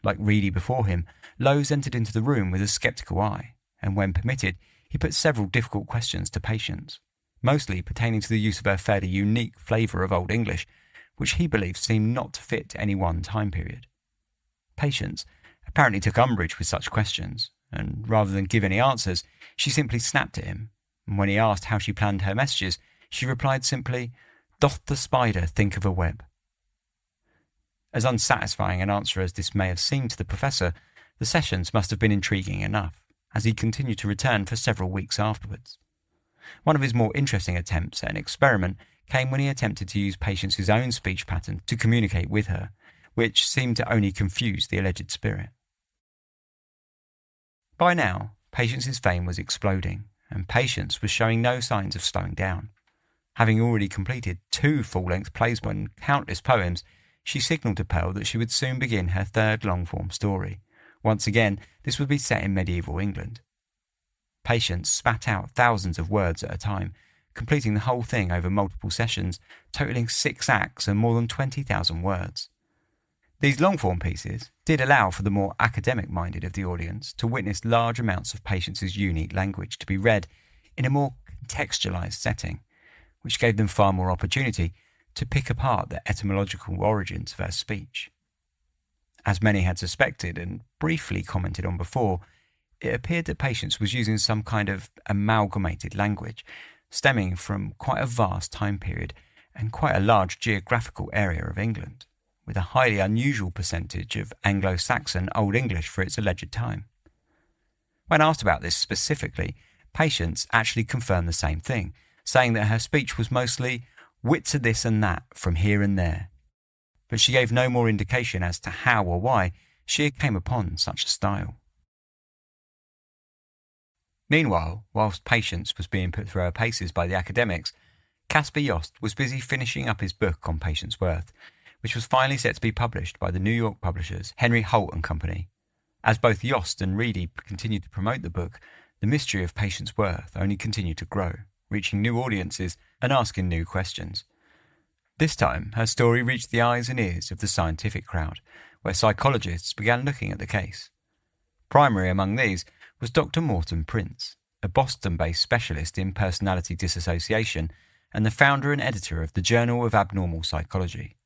Like Reedy before him, Lowes entered into the room with a sceptical eye, and when permitted, he put several difficult questions to Patience, mostly pertaining to the use of her fairly unique flavour of Old English, which he believed seemed not to fit any one time period. Patience apparently took umbrage with such questions, and rather than give any answers, she simply snapped at him, and when he asked how she planned her messages, she replied simply, "Doth the spider think of a web?" As unsatisfying an answer as this may have seemed to the professor, the sessions must have been intriguing enough, as he continued to return for several weeks afterwards. One of his more interesting attempts at an experiment came when he attempted to use Patience's own speech pattern to communicate with her, which seemed to only confuse the alleged spirit. By now, Patience's fame was exploding, and Patience was showing no signs of slowing down. Having already completed 2 full-length plays and countless poems, she signalled to Pearl that she would soon begin her 3rd long-form story. Once again, this would be set in medieval England. Patience spat out thousands of words at a time, completing the whole thing over multiple sessions, totalling 6 acts and more than 20,000 words. These long-form pieces did allow for the more academic-minded of the audience to witness large amounts of Patience's unique language to be read in a more contextualised setting, which gave them far more opportunity to pick apart the etymological origins of her speech. As many had suspected and briefly commented on before, it appeared that Patience was using some kind of amalgamated language, stemming from quite a vast time period and quite a large geographical area of England, with a highly unusual percentage of Anglo-Saxon Old English for its alleged time. When asked about this specifically, Patience actually confirmed the same thing, saying that her speech was mostly wits of this and that from here and there, but she gave no more indication as to how or why she came upon such a style. Meanwhile, whilst Patience was being put through her paces by the academics, Caspar Jost was busy finishing up his book on Patience Worth, which was finally set to be published by the New York publishers Henry Holt and Company. As both Jost and Reedy continued to promote the book, the mystery of Patience Worth only continued to grow, reaching new audiences and asking new questions. This time, her story reached the eyes and ears of the scientific crowd, where psychologists began looking at the case. Primary among these was Dr. Morton Prince, a Boston-based specialist in personality dissociation and the founder and editor of the Journal of Abnormal Psychology.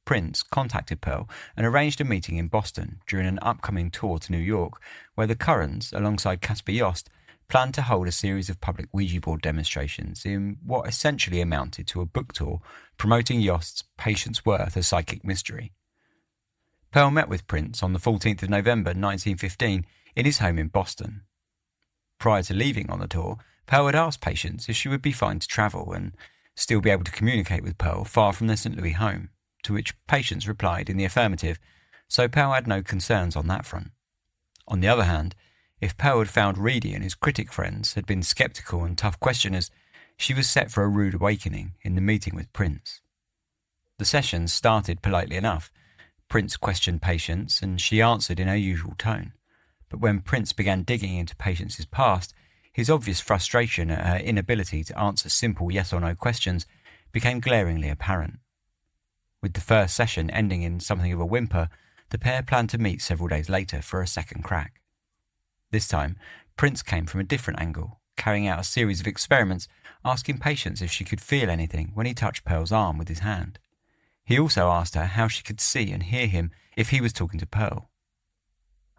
Prince contacted Pearl and arranged a meeting in Boston during an upcoming tour to New York, where the Currans, alongside Caspar Jost, planned to hold a series of public Ouija board demonstrations in what essentially amounted to a book tour promoting Jost's Patience Worth, a Psychic Mystery. Pearl met with Prince on the 14th of November 1915 in his home in Boston. Prior to leaving on the tour, Pearl had asked Patience if she would be fine to travel and still be able to communicate with Pearl far from their St. Louis home, to which Patience replied in the affirmative, so Pearl had no concerns on that front. On the other hand, if Pearl had found Reedy and his critic friends had been sceptical and tough questioners, she was set for a rude awakening in the meeting with Prince. The sessions started politely enough. Prince questioned Patience, and she answered in her usual tone. But when Prince began digging into Patience's past, his obvious frustration at her inability to answer simple yes or no questions became glaringly apparent. With the first session ending in something of a whimper, the pair planned to meet several days later for a second crack. This time, Prince came from a different angle, carrying out a series of experiments, asking Patience if she could feel anything when he touched Pearl's arm with his hand. He also asked her how she could see and hear him if he was talking to Pearl.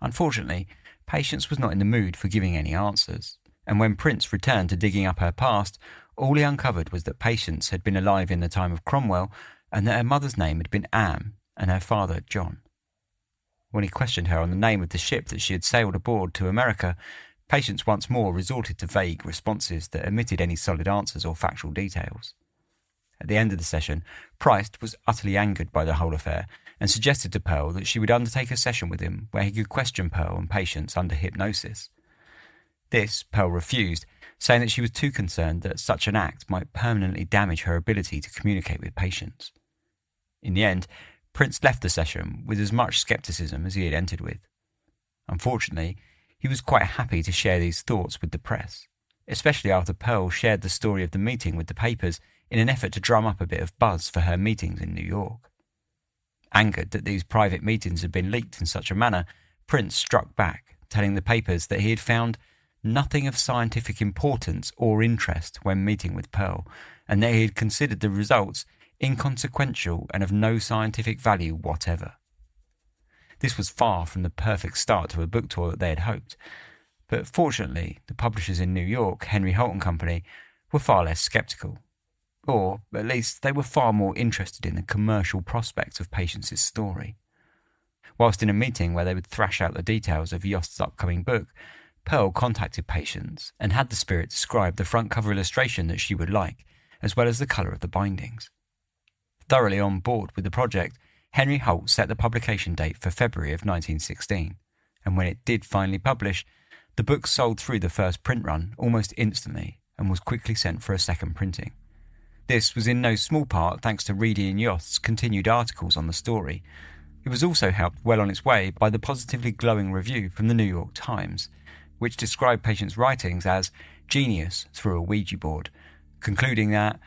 Unfortunately, Patience was not in the mood for giving any answers, and when Prince returned to digging up her past, all he uncovered was that Patience had been alive in the time of Cromwell and that her mother's name had been Anne and her father John. When he questioned her on the name of the ship that she had sailed aboard to America, Patience once more resorted to vague responses that omitted any solid answers or factual details. At the end of the session, Price was utterly angered by the whole affair and suggested to Pearl that she would undertake a session with him where he could question Pearl and Patience under hypnosis. This Pearl refused, saying that she was too concerned that such an act might permanently damage her ability to communicate with Patience. In the end, Prince left the session with as much scepticism as he had entered with. Unfortunately, he was quite happy to share these thoughts with the press, especially after Pearl shared the story of the meeting with the papers in an effort to drum up a bit of buzz for her meetings in New York. Angered that these private meetings had been leaked in such a manner, Prince struck back, telling the papers that he had found nothing of scientific importance or interest when meeting with Pearl, and that he had considered the results inconsequential and of no scientific value whatever. This was far from the perfect start to a book tour that they had hoped, but fortunately the publishers in New York, Henry Holt and Company, were far less sceptical, or at least they were far more interested in the commercial prospects of Patience's story. Whilst in a meeting where they would thrash out the details of Yost's upcoming book, Pearl contacted Patience and had the spirit describe the front cover illustration that she would like, as well as the colour of the bindings. Thoroughly on board with the project, Henry Holt set the publication date for February of 1916, and when it did finally publish, the book sold through the first print run almost instantly and was quickly sent for a second printing. This was in no small part thanks to Reedy and Yost's continued articles on the story. It was also helped well on its way by the positively glowing review from the New York Times, which described Patience's writings as genius through a Ouija board, concluding that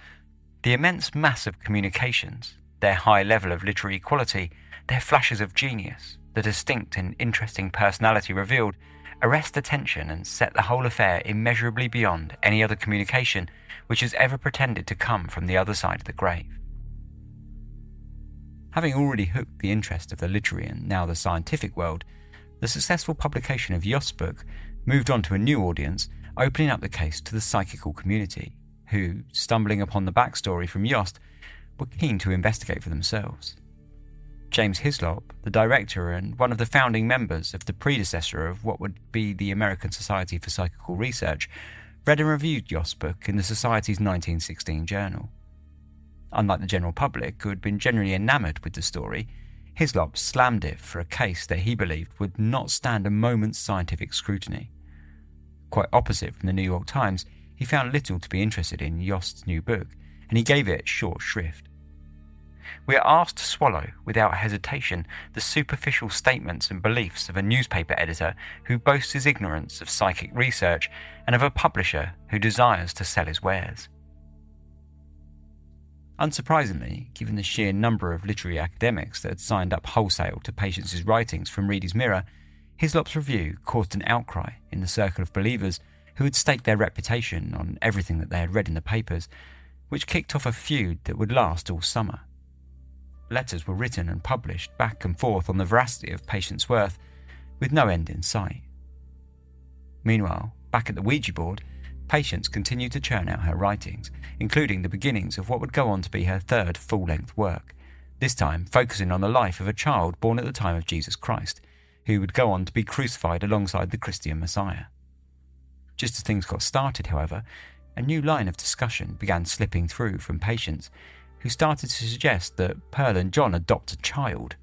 the immense mass of communications, their high level of literary quality, their flashes of genius, the distinct and interesting personality revealed, arrest attention and set the whole affair immeasurably beyond any other communication which has ever pretended to come from the other side of the grave. Having already hooked the interest of the literary and now the scientific world, the successful publication of Yost's book moved on to a new audience, opening up the case to the psychical community, who, stumbling upon the backstory from Yost, were keen to investigate for themselves. James Hislop, the director and one of the founding members of the predecessor of what would be the American Society for Psychical Research, read and reviewed Yost's book in the Society's 1916 journal. Unlike the general public, who had been generally enamoured with the story, Hislop slammed it for a case that he believed would not stand a moment's scientific scrutiny. Quite opposite from the New York Times, he found little to be interested in Yost's new book, and he gave it short shrift. We are asked to swallow, without hesitation, the superficial statements and beliefs of a newspaper editor who boasts his ignorance of psychic research and of a publisher who desires to sell his wares. Unsurprisingly, given the sheer number of literary academics that had signed up wholesale to Patience's writings from Reader's Mirror, Hislop's review caused an outcry in the circle of believers who had staked their reputation on everything that they had read in the papers, which kicked off a feud that would last all summer. Letters were written and published back and forth on the veracity of Patience's worth, with no end in sight. Meanwhile, back at the Ouija board, Patience continued to churn out her writings, including the beginnings of what would go on to be her third full-length work, this time focusing on the life of a child born at the time of Jesus Christ, who would go on to be crucified alongside the Christian Messiah. Just as things got started, however, a new line of discussion began slipping through from Patience, who started to suggest that Pearl and John adopt a child.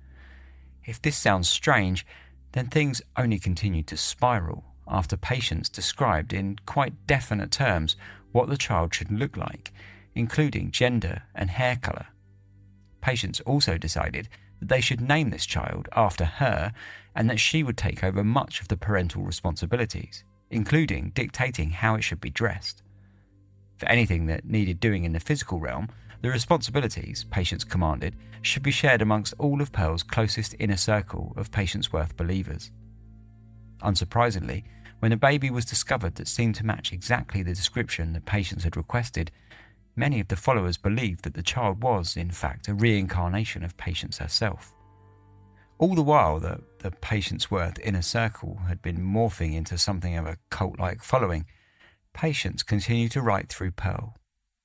If this sounds strange, then things only continued to spiral after Patience described in quite definite terms what the child should look like, including gender and hair colour. Patience also decided that they should name this child after her and that she would take over much of the parental responsibilities, including dictating how it should be dressed. For anything that needed doing in the physical realm, the responsibilities, Patience commanded, should be shared amongst all of Pearl's closest inner circle of Patience-worth believers. Unsurprisingly, when a baby was discovered that seemed to match exactly the description that Patience had requested, many of the followers believed that the child was, in fact, a reincarnation of Patience herself. All the while that the Patience-worth inner circle had been morphing into something of a cult-like following, Patience continued to write through Pearl.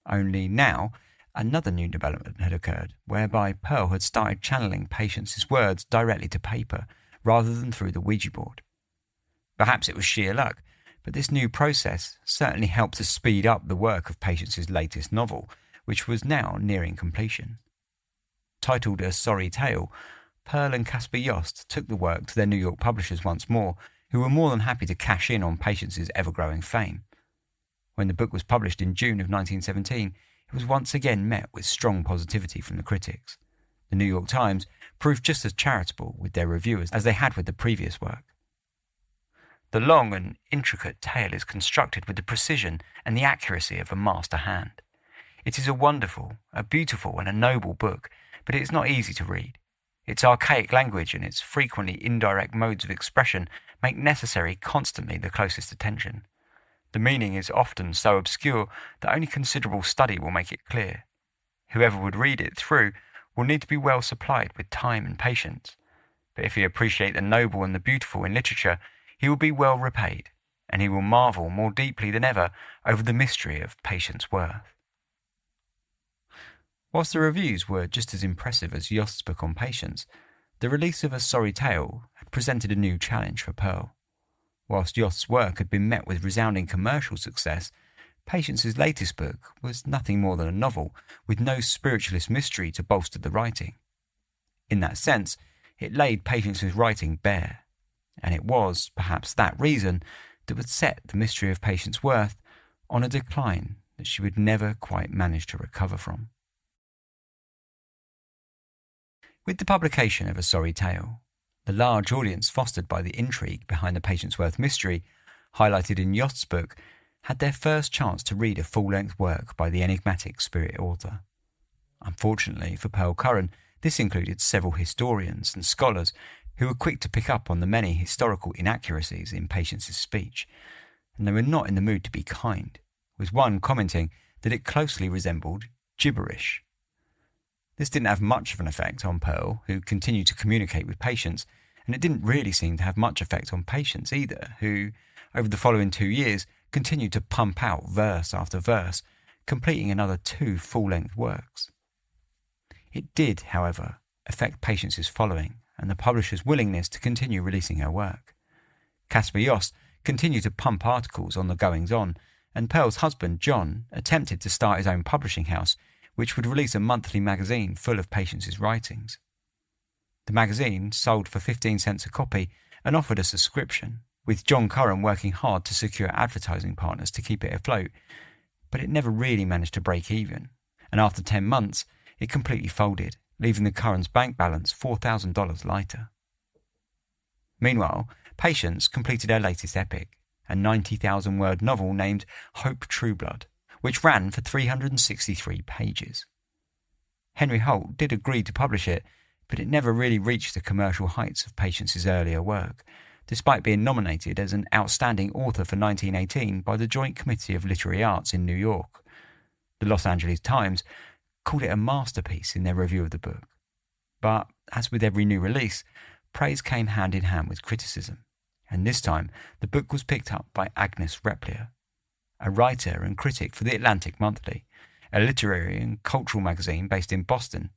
Only now, another new development had occurred, whereby Pearl had started channeling Patience's words directly to paper, rather than through the Ouija board. Perhaps it was sheer luck, but this new process certainly helped to speed up the work of Patience's latest novel, which was now nearing completion. Titled A Sorry Tale, Pearl and Caspar Yost took the work to their New York publishers once more, who were more than happy to cash in on Patience's ever-growing fame. When the book was published in June of 1917, it was once again met with strong positivity from the critics. The New York Times proved just as charitable with their reviewers as they had with the previous work. The long and intricate tale is constructed with the precision and the accuracy of a master hand. It is a wonderful, a beautiful and a noble book, but it is not easy to read. Its archaic language and its frequently indirect modes of expression make necessary constantly the closest attention. The meaning is often so obscure that only considerable study will make it clear. Whoever would read it through will need to be well supplied with time and patience. But if he appreciates the noble and the beautiful in literature, he will be well repaid, and he will marvel more deeply than ever over the mystery of Patience Worth. Whilst the reviews were just as impressive as Yost's book on Patience, the release of A Sorry Tale had presented a new challenge for Pearl. Whilst Yost's work had been met with resounding commercial success, Patience's latest book was nothing more than a novel, with no spiritualist mystery to bolster the writing. In that sense, it laid Patience's writing bare, and it was, perhaps, that reason that would set the mystery of Patience Worth on a decline that she would never quite manage to recover from. With the publication of A Sorry Tale, the large audience fostered by the intrigue behind the Patience Worth mystery, highlighted in Yost's book, had their first chance to read a full-length work by the enigmatic spirit author. Unfortunately for Pearl Curran, this included several historians and scholars who were quick to pick up on the many historical inaccuracies in Patience's speech, and they were not in the mood to be kind, with one commenting that it closely resembled gibberish. This didn't have much of an effect on Pearl, who continued to communicate with Patience, and it didn't really seem to have much effect on Patience either, who, over the following 2 years, continued to pump out verse after verse, completing another 2 full-length works. It did, however, affect Patience's following and the publisher's willingness to continue releasing her work. Caspar Yost continued to pump articles on the goings-on, and Pearl's husband, John, attempted to start his own publishing house, which would release a monthly magazine full of Patience's writings. The magazine sold for 15 cents a copy and offered a subscription, with John Curran working hard to secure advertising partners to keep it afloat, but it never really managed to break even, and after 10 months, it completely folded, leaving the Curran's bank balance $4,000 lighter. Meanwhile, Patience completed her latest epic, a 90,000-word novel named Hope Trueblood, which ran for 363 pages. Henry Holt did agree to publish it, but it never really reached the commercial heights of Patience's earlier work, despite being nominated as an outstanding author for 1918 by the Joint Committee of Literary Arts in New York. The Los Angeles Times called it a masterpiece in their review of the book. But, as with every new release, praise came hand in hand with criticism, and this time the book was picked up by Agnes Repplier, a writer and critic for The Atlantic Monthly, a literary and cultural magazine based in Boston.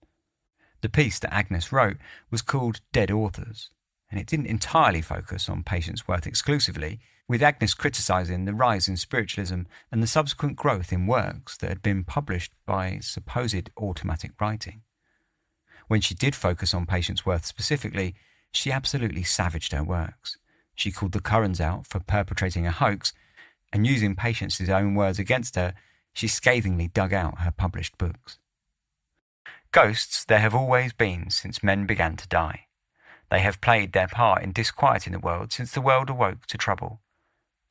The piece that Agnes wrote was called Dead Authors, and it didn't entirely focus on Patience Worth exclusively, with Agnes criticising the rise in spiritualism and the subsequent growth in works that had been published by supposed automatic writing. When she did focus on Patience Worth specifically, she absolutely savaged her works. She called the Currans out for perpetrating a hoax, and using Patience's own words against her, she scathingly dug out her published books. Ghosts there have always been since men began to die. They have played their part in disquieting the world since the world awoke to trouble.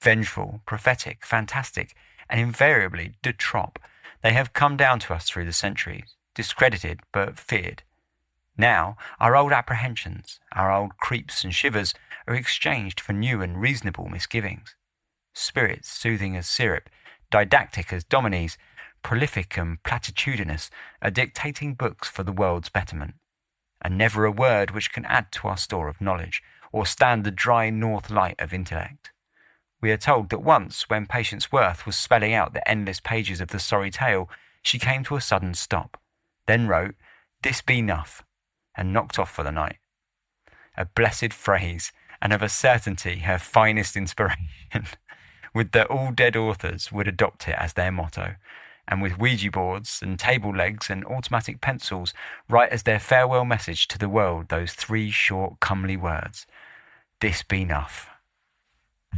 Vengeful, prophetic, fantastic, and invariably de trop, they have come down to us through the centuries, discredited but feared. Now, our old apprehensions, our old creeps and shivers are exchanged for new and reasonable misgivings. Spirits soothing as syrup, didactic as dominies, prolific and platitudinous, are dictating books for the world's betterment, and never a word which can add to our store of knowledge, or stand the dry north light of intellect. We are told that once, when Patience Worth was spelling out the endless pages of the sorry tale, she came to a sudden stop, then wrote, "This be enough," and knocked off for the night. A blessed phrase, and of a certainty her finest inspiration. Would that all dead authors would adopt it as their motto, and with Ouija boards and table legs and automatic pencils write as their farewell message to the world those 3 short, comely words, "This be enough."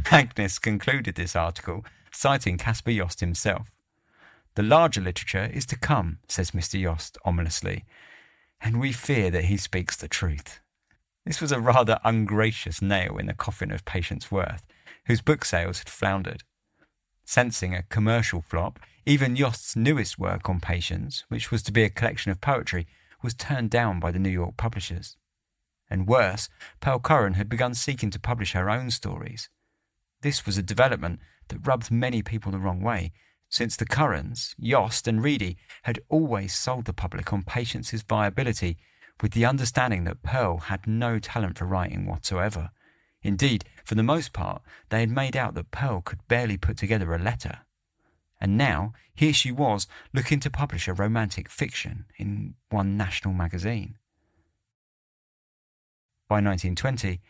Agnes concluded this article, citing Caspar Jost himself. "The larger literature is to come," says Mr. Jost ominously, "and we fear that he speaks the truth." This was a rather ungracious nail in the coffin of Patience Worth, whose book sales had floundered. Sensing a commercial flop, even Jost's newest work on Patience, which was to be a collection of poetry, was turned down by the New York publishers. And worse, Pearl Curran had begun seeking to publish her own stories. This was a development that rubbed many people the wrong way, since the Currans, Jost and Reedy, had always sold the public on Patience's viability, with the understanding that Pearl had no talent for writing whatsoever. Indeed, for the most part, they had made out that Pearl could barely put together a letter. And now, here she was, looking to publish a romantic fiction in one national magazine. By 1920,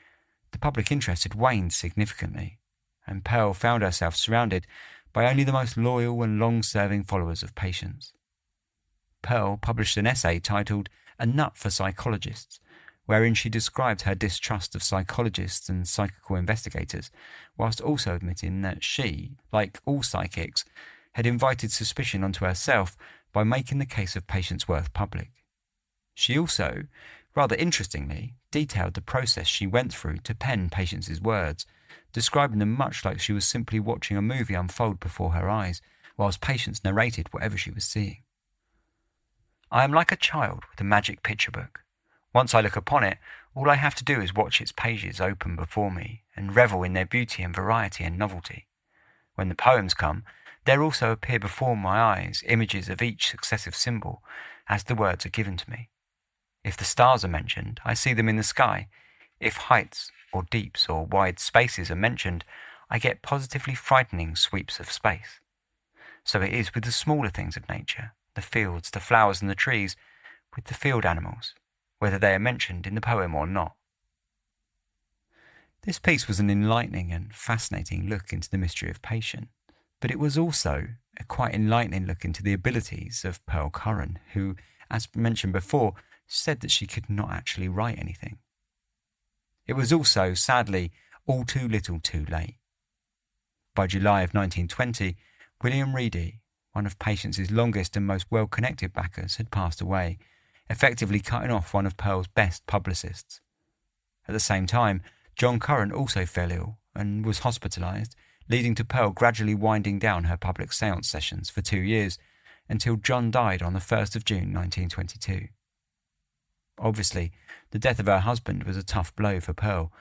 the public interest had waned significantly, and Pearl found herself surrounded by only the most loyal and long-serving followers of Patience. Pearl published an essay titled "A Nut for Psychologists," wherein she described her distrust of psychologists and psychical investigators, whilst also admitting that she, like all psychics, had invited suspicion onto herself by making the case of Patience Worth public. She also, rather interestingly, detailed the process she went through to pen Patience's words, describing them much like she was simply watching a movie unfold before her eyes, whilst Patience narrated whatever she was seeing. "I am like a child with a magic picture book. Once I look upon it, all I have to do is watch its pages open before me and revel in their beauty and variety and novelty. When the poems come, there also appear before my eyes images of each successive symbol as the words are given to me. If the stars are mentioned, I see them in the sky. If heights or deeps or wide spaces are mentioned, I get positively frightening sweeps of space. So it is with the smaller things of nature, the fields, the flowers and the trees, with the field animals, whether they are mentioned in the poem or not." This piece was an enlightening and fascinating look into the mystery of Patience, but it was also a quite enlightening look into the abilities of Pearl Curran, who, as mentioned before, said that she could not actually write anything. It was also, sadly, all too little too late. By July of 1920, William Reedy, one of Patience's longest and most well-connected backers, had passed away, effectively cutting off one of Pearl's best publicists. At the same time, John Curran also fell ill and was hospitalised, leading to Pearl gradually winding down her public séance sessions for 2 years, until John died on the 1st of June 1922. Obviously, the death of her husband was a tough blow for Pearl,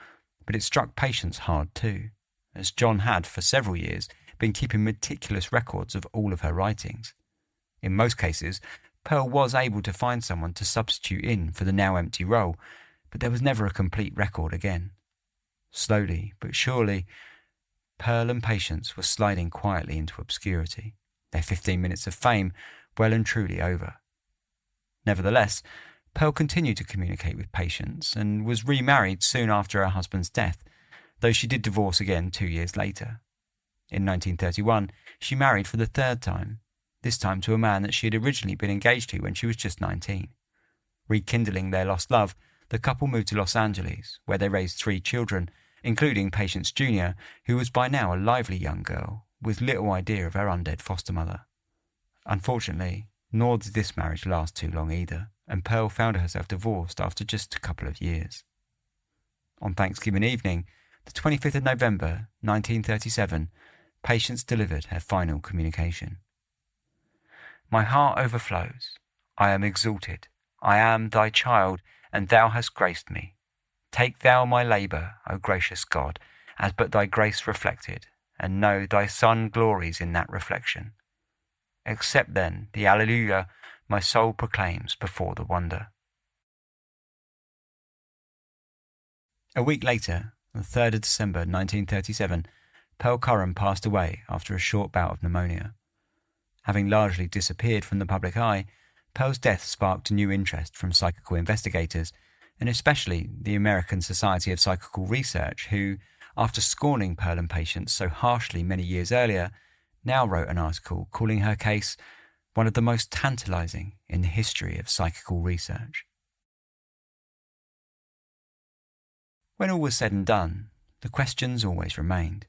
but it struck Patience hard too, as John had, for several years, been keeping meticulous records of all of her writings. In most cases, Pearl was able to find someone to substitute in for the now empty role, but there was never a complete record again. Slowly but surely, Pearl and Patience were sliding quietly into obscurity, their 15 minutes of fame well and truly over. Nevertheless, Pearl continued to communicate with Patience and was remarried soon after her husband's death, though she did divorce again 2 years later. In 1931, she married for the 3rd time, this time to a man that she had originally been engaged to when she was just 19. Rekindling their lost love, the couple moved to Los Angeles, where they raised 3 children, including Patience Jr., who was by now a lively young girl, with little idea of her undead foster mother. Unfortunately, nor did this marriage last too long either, and Pearl found herself divorced after just a couple of years. On Thanksgiving evening, the 25th of November, 1937, Patience delivered her final communication. My heart overflows. I am exalted. I am thy child, and thou hast graced me. Take thou my labour, O gracious God, as but thy grace reflected, and know thy Son glories in that reflection. Accept then the Alleluia my soul proclaims before the wonder. A week later, the 3rd of December 1937, Pearl Curran passed away after a short bout of pneumonia. Having largely disappeared from the public eye, Pearl's death sparked a new interest from psychical investigators, and especially the American Society of Psychical Research, who, after scorning Pearl and Patience so harshly many years earlier, now wrote an article calling her case one of the most tantalizing in the history of psychical research. When all was said and done, the questions always remained.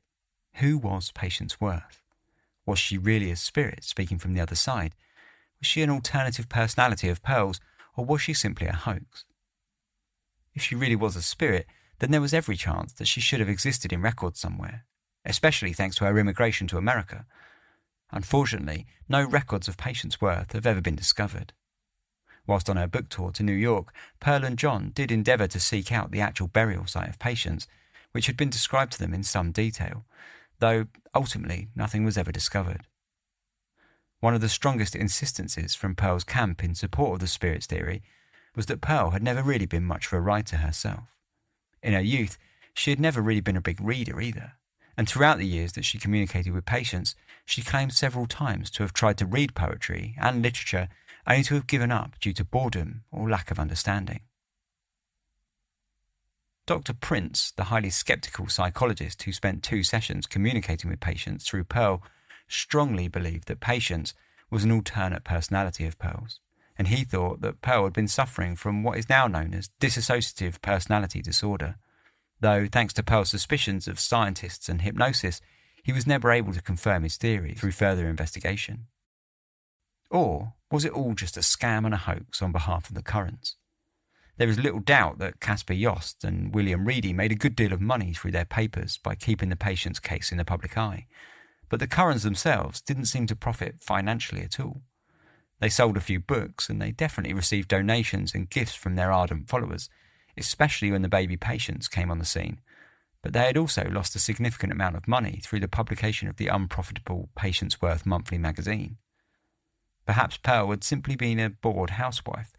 Who was Patience Worth? Was she really a spirit speaking from the other side? Was she an alternative personality of Pearl's, or was she simply a hoax? If she really was a spirit, then there was every chance that she should have existed in records somewhere, especially thanks to her immigration to America. Unfortunately, no records of Patience Worth have ever been discovered. Whilst on her book tour to New York, Pearl and John did endeavour to seek out the actual burial site of Patience, which had been described to them in some detail, though ultimately nothing was ever discovered. One of the strongest insistences from Pearl's camp in support of the spirits theory was that Pearl had never really been much of a writer herself. In her youth, she had never really been a big reader either, and throughout the years that she communicated with Patience, she claimed several times to have tried to read poetry and literature only to have given up due to boredom or lack of understanding. Dr. Prince, the highly sceptical psychologist who spent 2 sessions communicating with Patience through Pearl, strongly believed that Patience was an alternate personality of Pearl's, and he thought that Pearl had been suffering from what is now known as dissociative personality disorder, though thanks to Pearl's suspicions of scientists and hypnosis, he was never able to confirm his theory through further investigation. Or was it all just a scam and a hoax on behalf of the Currans? There is little doubt that Caspar Yost and William Reedy made a good deal of money through their papers by keeping the Patience case in the public eye, but the Currans themselves didn't seem to profit financially at all. They sold a few books, and they definitely received donations and gifts from their ardent followers, especially when the baby Patience came on the scene, but they had also lost a significant amount of money through the publication of the unprofitable Patience Worth monthly magazine. Perhaps Pearl had simply been a bored housewife,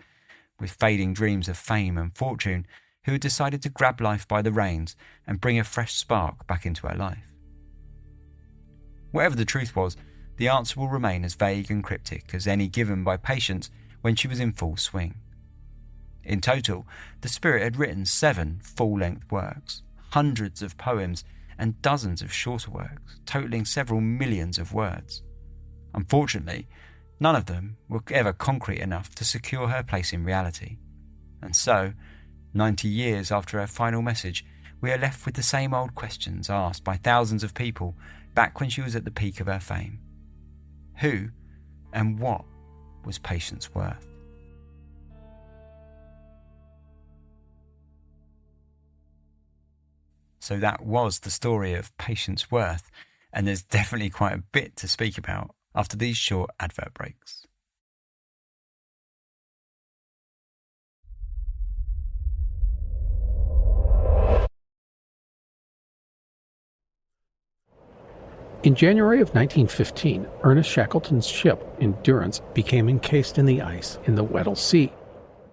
with fading dreams of fame and fortune, who had decided to grab life by the reins and bring a fresh spark back into her life. Whatever the truth was, the answer will remain as vague and cryptic as any given by Patience when she was in full swing. In total, the spirit had written 7 full-length works, hundreds of poems, and dozens of shorter works, totaling several millions of words. Unfortunately, none of them were ever concrete enough to secure her place in reality. And so, 90 years after her final message, we are left with the same old questions asked by thousands of people back when she was at the peak of her fame. Who and what was Patience Worth? So that was the story of Patience Worth, and there's definitely quite a bit to speak about after these short advert breaks. In January of 1915, Ernest Shackleton's ship, Endurance, became encased in the ice in the Weddell Sea.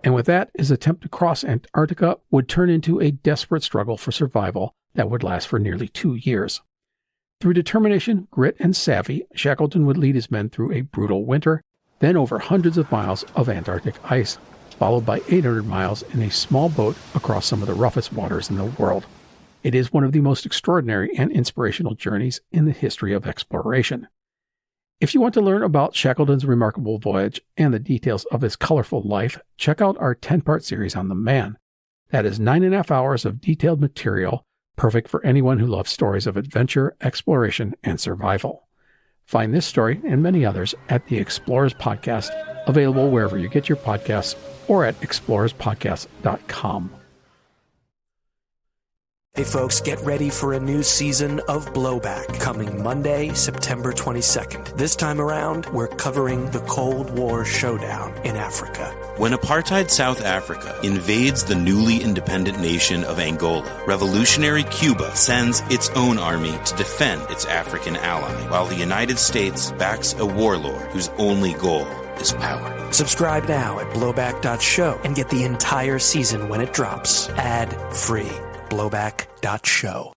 And with that, his attempt to cross Antarctica would turn into a desperate struggle for survival that would last for nearly 2 years. Through determination, grit, and savvy, Shackleton would lead his men through a brutal winter, then over hundreds of miles of Antarctic ice, followed by 800 miles in a small boat across some of the roughest waters in the world. It is one of the most extraordinary and inspirational journeys in the history of exploration. If you want to learn about Shackleton's remarkable voyage and the details of his colorful life, check out our 10-part series on the man. That is 9.5 hours of detailed material, perfect for anyone who loves stories of adventure, exploration, and survival. Find this story and many others at the Explorers Podcast, available wherever you get your podcasts or at explorerspodcast.com. Hey folks, get ready for a new season of Blowback coming Monday, September 22nd. This time around, we're covering the Cold War showdown in Africa. When apartheid South Africa invades the newly independent nation of Angola, revolutionary Cuba sends its own army to defend its African ally, while the United States backs a warlord whose only goal is power. Subscribe now at blowback.show and get the entire season when it drops, ad-free. Blowback.show.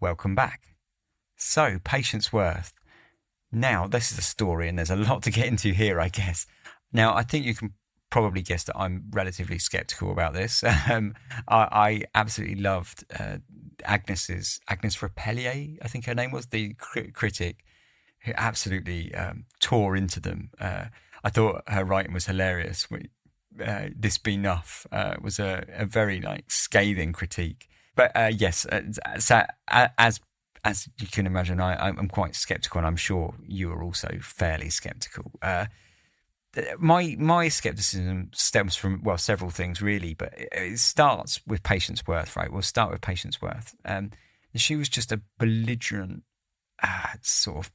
Welcome back. So, Patience Worth. Now, this is a story, and there's a lot to get into here, I guess. Now, I think you can probably guess that I'm relatively sceptical about this. I absolutely loved Agnes Repellier, I think her name was, the critic, who absolutely tore into them. I thought her writing was hilarious. This Be Nuff was a very scathing critique. But yes, so as you can imagine, I'm quite sceptical, and I'm sure you are also fairly sceptical. My scepticism stems from, well, several things really, but it starts with Patience Worth, right? We'll start with Patience Worth. She was just a belligerent sort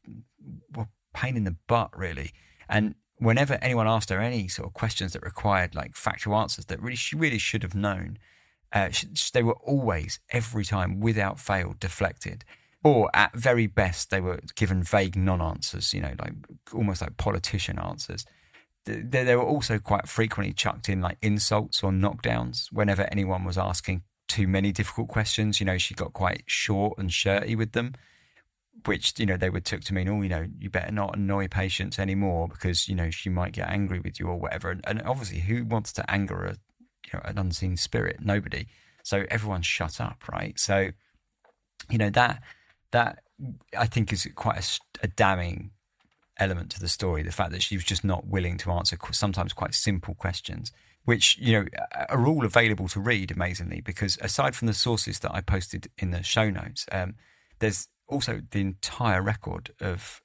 of pain in the butt, really. And whenever anyone asked her any sort of questions that required factual answers that she really should have known, they were always, every time, without fail, deflected. Or at very best, they were given vague non-answers, almost like politician answers. They were also quite frequently chucked in insults or knockdowns whenever anyone was asking too many difficult questions. She got quite short and shirty with them, which, they would took to mean, you better not annoy Patience anymore because, she might get angry with you or whatever. And obviously, who wants to anger an unseen spirit? Nobody. So everyone shut up, right? So, that I think is quite a damning element to the story, the fact that she was just not willing to answer sometimes quite simple questions, which, are all available to read, amazingly, because aside from the sources that I posted in the show notes, there's also the entire record of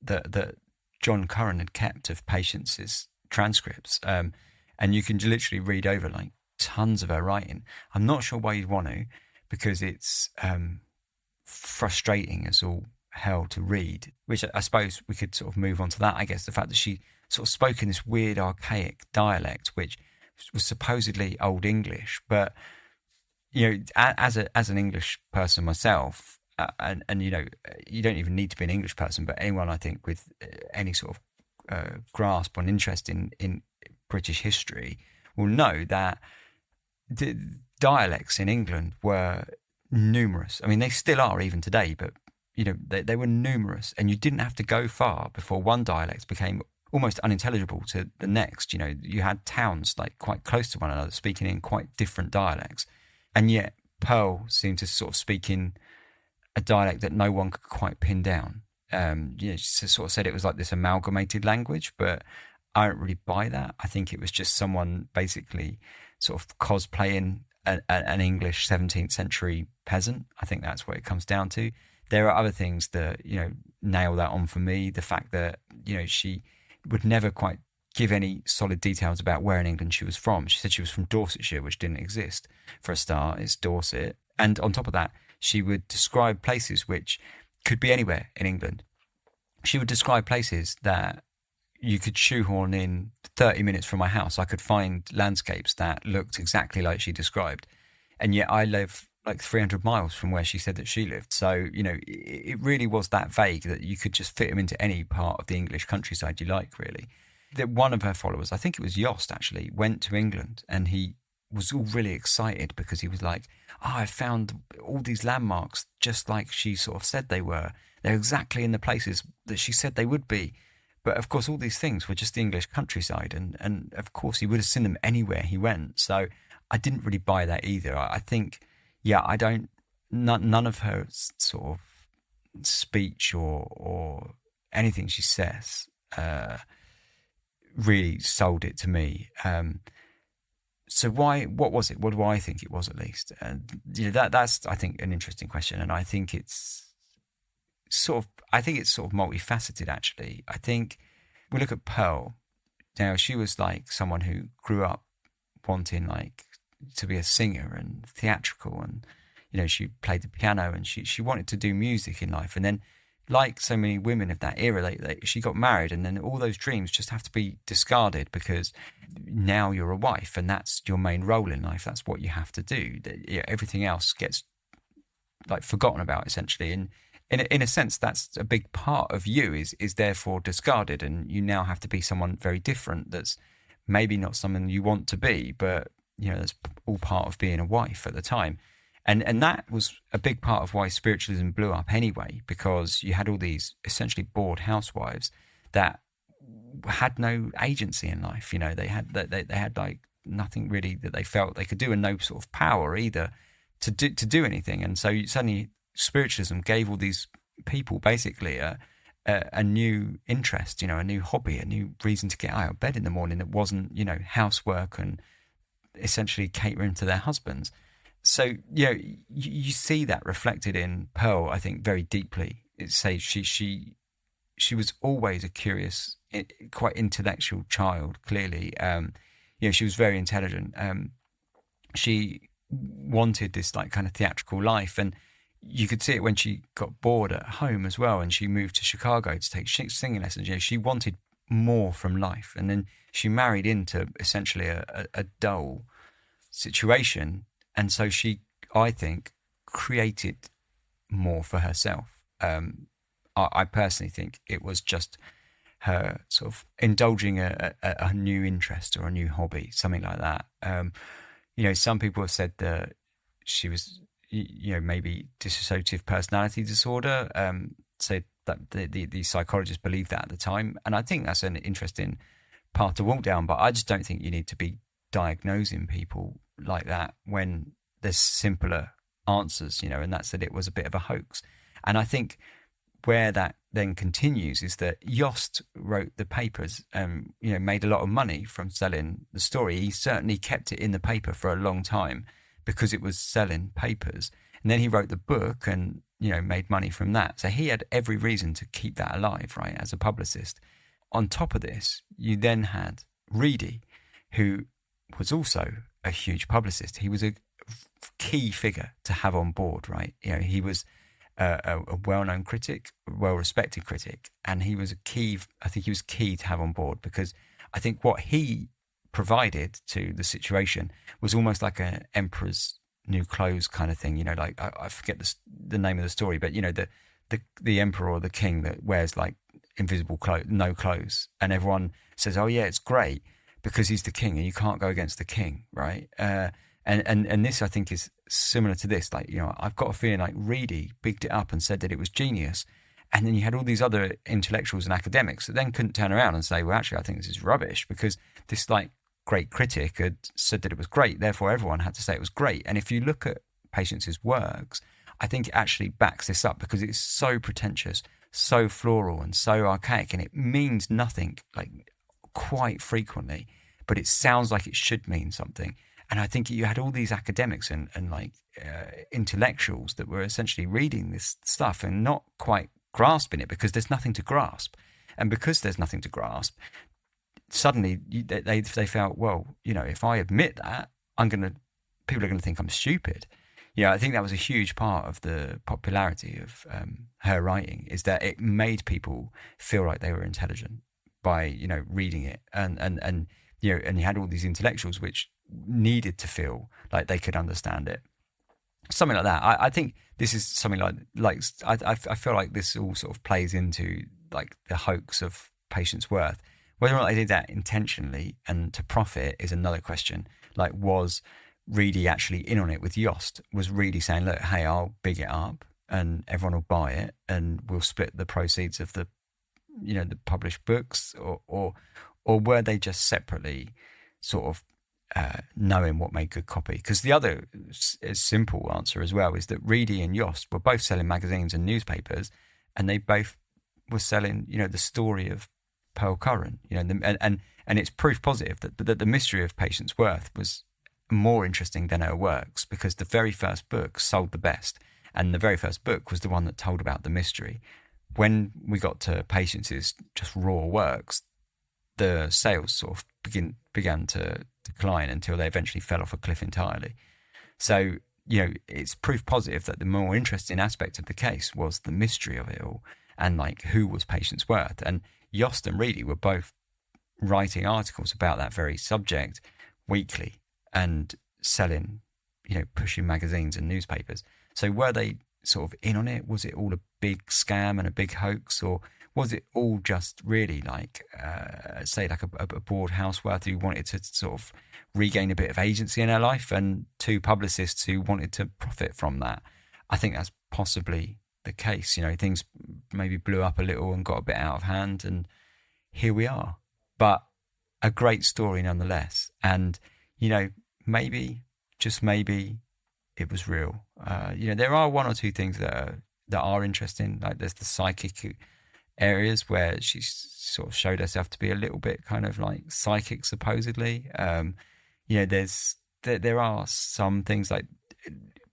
that John Curran had kept of Patience's transcripts, and you can literally read over tons of her writing. I'm not sure why you'd want to, because it's frustrating as all hell to read, which I suppose we could sort of move on to that. I guess the fact that she sort of spoke in this weird archaic dialect, which was supposedly Old English, but as an English person myself, and you don't even need to be an English person, but anyone I think with any sort of grasp on interest in British history will know that the dialects in England were numerous. I mean, they still are even today, but they were numerous, and you didn't have to go far before one dialect became almost unintelligible to the next. You had towns quite close to one another speaking in quite different dialects, and yet Pearl seemed to sort of speak in a dialect that no one could quite pin down. She sort of said it was like this amalgamated language, but I don't really buy that. I think it was just someone basically sort of cosplaying an English 17th century peasant. I think that's what it comes down to. There are other things that, nail that on for me. The fact that, she would never quite give any solid details about where in England she was from. She said she was from Dorsetshire, which didn't exist. For a start, it's Dorset. And on top of that, she would describe places which could be anywhere in England. She would describe places that you could shoehorn in 30 minutes from my house. I could find landscapes that looked exactly like she described. And yet I live 300 miles from where she said that she lived. So, it really was that vague that you could just fit him into any part of the English countryside you like, really. That one of her followers, I think it was Yost actually, went to England, and he was all really excited because he was like, I found all these landmarks just like she sort of said they were. They're exactly in the places that she said they would be. But of course, all these things were just the English countryside. And of course, he would have seen them anywhere he went. So I didn't really buy that either. I think, none of her sort of speech or anything she says really sold it to me. So what was it? What do I think it was, at least? And that's, I think, an interesting question. And I think it's I think it's sort of multifaceted, actually. I think we look at Pearl. Now, she was like someone who grew up wanting like to be a singer and theatrical, and she played the piano, and she wanted to do music in life. And then, like so many women of that era, she got married, and then all those dreams just have to be discarded because now you're a wife, and that's your main role in life. That's what you have to do. Everything else gets like forgotten about, essentially. And in a sense, that's a big part of you is therefore discarded, and you now have to be someone very different. That's maybe not someone you want to be, but that's all part of being a wife at the time. And that was a big part of why spiritualism blew up anyway, because you had all these essentially bored housewives that had no agency in life. They had like nothing really that they felt they could do, and no sort of power either to do anything. And so suddenly spiritualism gave all these people basically a new interest, a new hobby, a new reason to get out of bed in the morning that wasn't, housework and essentially catering to their husbands. So, you see that reflected in Pearl, I think, very deeply. It's say she was always a curious, quite intellectual child, clearly. She was very intelligent. She wanted this like kind of theatrical life, and you could see it when she got bored at home as well, and she moved to Chicago to take singing lessons. She wanted more from life, and then she married into essentially a dull situation. And so she, I think, created more for herself. I personally think it was just her sort of indulging a new interest or a new hobby, something like that. Some people have said that she was, maybe dissociative personality disorder. Said that the psychologists believed that at the time. And I think that's an interesting path to walk down, but I just don't think you need to be diagnosing people like that when there's simpler answers, and that's that it was a bit of a hoax. And I think where that then continues is that Yost wrote the papers, made a lot of money from selling the story. He certainly kept it in the paper for a long time because it was selling papers. And then he wrote the book and, made money from that. So he had every reason to keep that alive, right, as a publicist. On top of this, you then had Reedy, who was also a huge publicist. He was a key figure to have on board, right? He was a well-known critic, a well-respected critic, and he was key to have on board, because I think what he provided to the situation was almost like an emperor's new clothes kind of thing. Like I forget the name of the story, but the emperor or the king that wears like invisible clothes, no clothes, and everyone says, "Oh yeah, it's great," because he's the king and you can't go against the king, right? And this, I think, is similar to this. Like, I've got a feeling like Reedy bigged it up and said that it was genius. And then you had all these other intellectuals and academics that then couldn't turn around and say, well, actually, I think this is rubbish, because this like great critic had said that it was great. Therefore, everyone had to say it was great. And if you look at Patience's works, I think it actually backs this up, because it's so pretentious, so floral and so archaic, and it means nothing like quite frequently, but it sounds like it should mean something. And I think you had all these academics and intellectuals that were essentially reading this stuff and not quite grasping it, because there's nothing to grasp. And because there's nothing to grasp, suddenly they felt, well, if I admit that, people are going to think I'm stupid. I think that was a huge part of the popularity of her writing, is that it made people feel like they were intelligent by, reading it. And you had all these intellectuals which needed to feel like they could understand it, something like that. I think this is something like I feel like this all sort of plays into like the hoax of Patience Worth. Whether or not they did that intentionally and to profit is another question. Like, was Reedy actually in on it with Yost? Was Reedy saying, look, hey, I'll big it up and everyone will buy it and we'll split the proceeds of the published books, or were they just separately sort of knowing what made good copy? Because the other simple answer as well is that Reedy and Yost were both selling magazines and newspapers, and they both were selling, the story of Pearl Curran, and it's proof positive that the mystery of Patience Worth was more interesting than her works, because the very first book sold the best, and the very first book was the one that told about the mystery. when we got to Patience's just raw works, the sales sort of began to decline until they eventually fell off a cliff entirely. So, it's proof positive that the more interesting aspect of the case was the mystery of it all, and like who was Patience Worth. And Yost and Reedy were both writing articles about that very subject weekly and selling, pushing magazines and newspapers. So were they sort of in on it? Was it all a big scam and a big hoax, or was it all just really like, say, like a bored housewife who wanted to sort of regain a bit of agency in her life, and two publicists who wanted to profit from that? I think that's possibly the case. Things maybe blew up a little and got a bit out of hand, and here we are. But a great story nonetheless. And, maybe, just maybe, it was real. There are one or two things that are interesting. Like there's the psychic areas where she sort of showed herself to be a little bit kind of like psychic, supposedly. There are some things like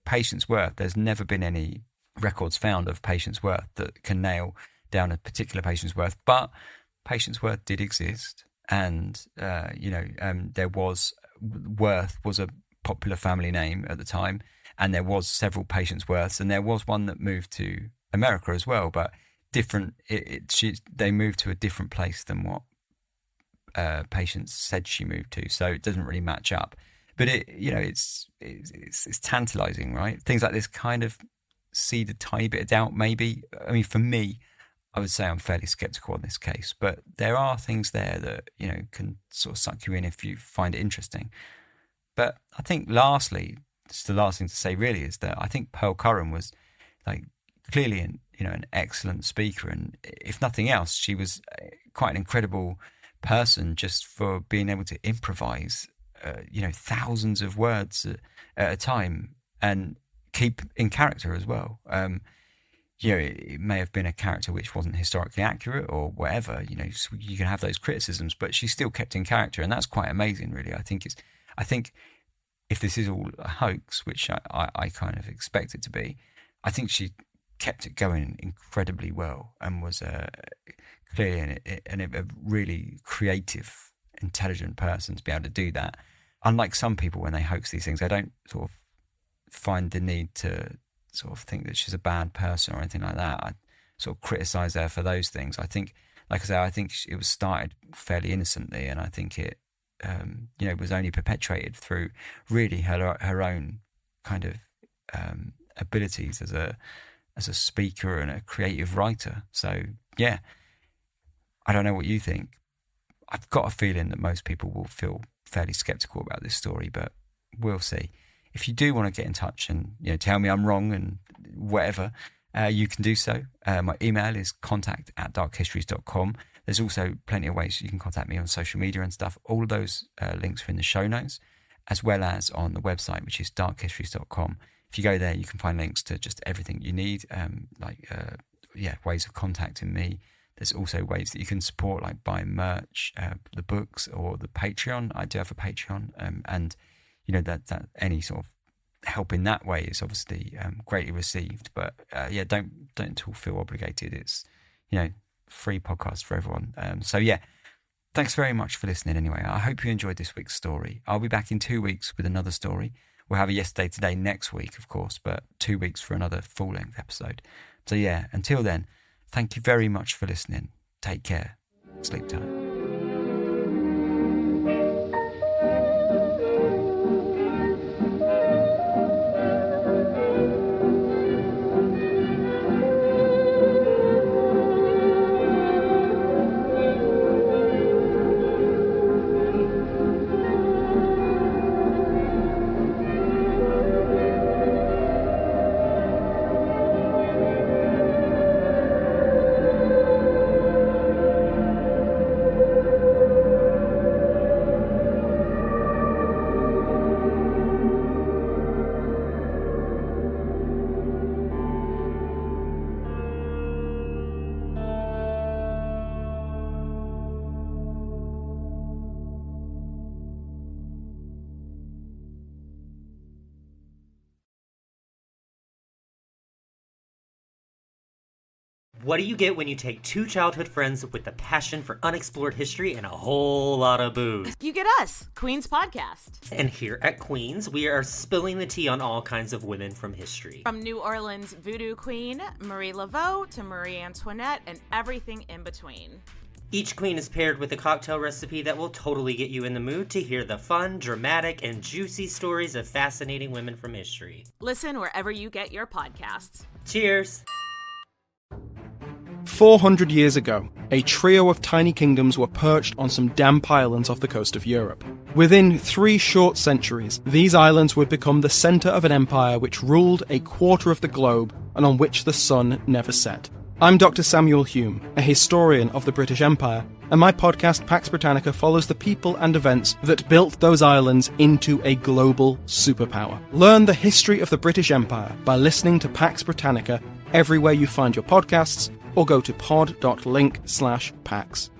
Patience Worth. There's never been any records found of Patience Worth that can nail down a particular Patience Worth, but Patience Worth did exist, and there was Worth was a popular family name at the time, and there was several Patience Worths, and there was one that moved to America as well, but different. They moved to a different place than what Patience said she moved to, so it doesn't really match up. But it's tantalizing, right? Things like this kind of seed a tiny bit of doubt, maybe. I mean, for me, I would say I'm fairly skeptical on this case, but there are things there that, can sort of suck you in if you find it interesting. But I think lastly, just the last thing to say really is that I think Pearl Curran was like clearly an excellent speaker. And if nothing else, she was quite an incredible person just for being able to improvise, thousands of words at a time and keep in character as well. It may have been a character which wasn't historically accurate or whatever, you can have those criticisms, but she still kept in character. And that's quite amazing, really. I think if this is all a hoax, which I kind of expect it to be, I think she kept it going incredibly well and was clearly a really creative, intelligent person to be able to do that. Unlike some people, when they hoax these things, they don't sort of find the need to sort of think that she's a bad person or anything like that. I sort of criticize her for those things. I think, like I say, I think it was started fairly innocently, and I think it, was only perpetuated through really her own kind of abilities as a speaker and a creative writer. So yeah, I don't know what you think. I've got a feeling that most people will feel fairly skeptical about this story, but we'll see. If you do want to get in touch and tell me I'm wrong and whatever, you can do so. My email is contact@darkhistories.com. There's also plenty of ways you can contact me on social media and stuff. All of those links are in the show notes, as well as on the website, which is darkhistories.com. If you go there, you can find links to just everything you need, ways of contacting me. There's also ways that you can support, like buying merch, the books, or the Patreon. I do have a Patreon, and that any sort of help in that way is obviously greatly received. But don't at all feel obligated. It's free podcast for everyone. Thanks very much for listening. Anyway, I hope you enjoyed this week's story. I'll be back in 2 weeks with another story. We'll have a Yesterday Today next week, of course, but 2 weeks for another full-length episode. So until then, thank you very much for listening. Take care. Sleep tight. What do you get when you take two childhood friends with a passion for unexplored history and a whole lot of booze? You get us, Queen's Podcast. And here at Queen's, we are spilling the tea on all kinds of women from history. From New Orleans voodoo queen, Marie Laveau, to Marie Antoinette, and everything in between. Each queen is paired with a cocktail recipe that will totally get you in the mood to hear the fun, dramatic, and juicy stories of fascinating women from history. Listen wherever you get your podcasts. Cheers! 400 years ago, a trio of tiny kingdoms were perched on some damp islands off the coast of Europe. Within 3 short centuries, these islands would become the centre of an empire which ruled a quarter of the globe and on which the sun never set. I'm Dr. Samuel Hume, a historian of the British Empire, and my podcast Pax Britannica follows the people and events that built those islands into a global superpower. Learn the history of the British Empire by listening to Pax Britannica everywhere you find your podcasts, or go to pod.link/pax.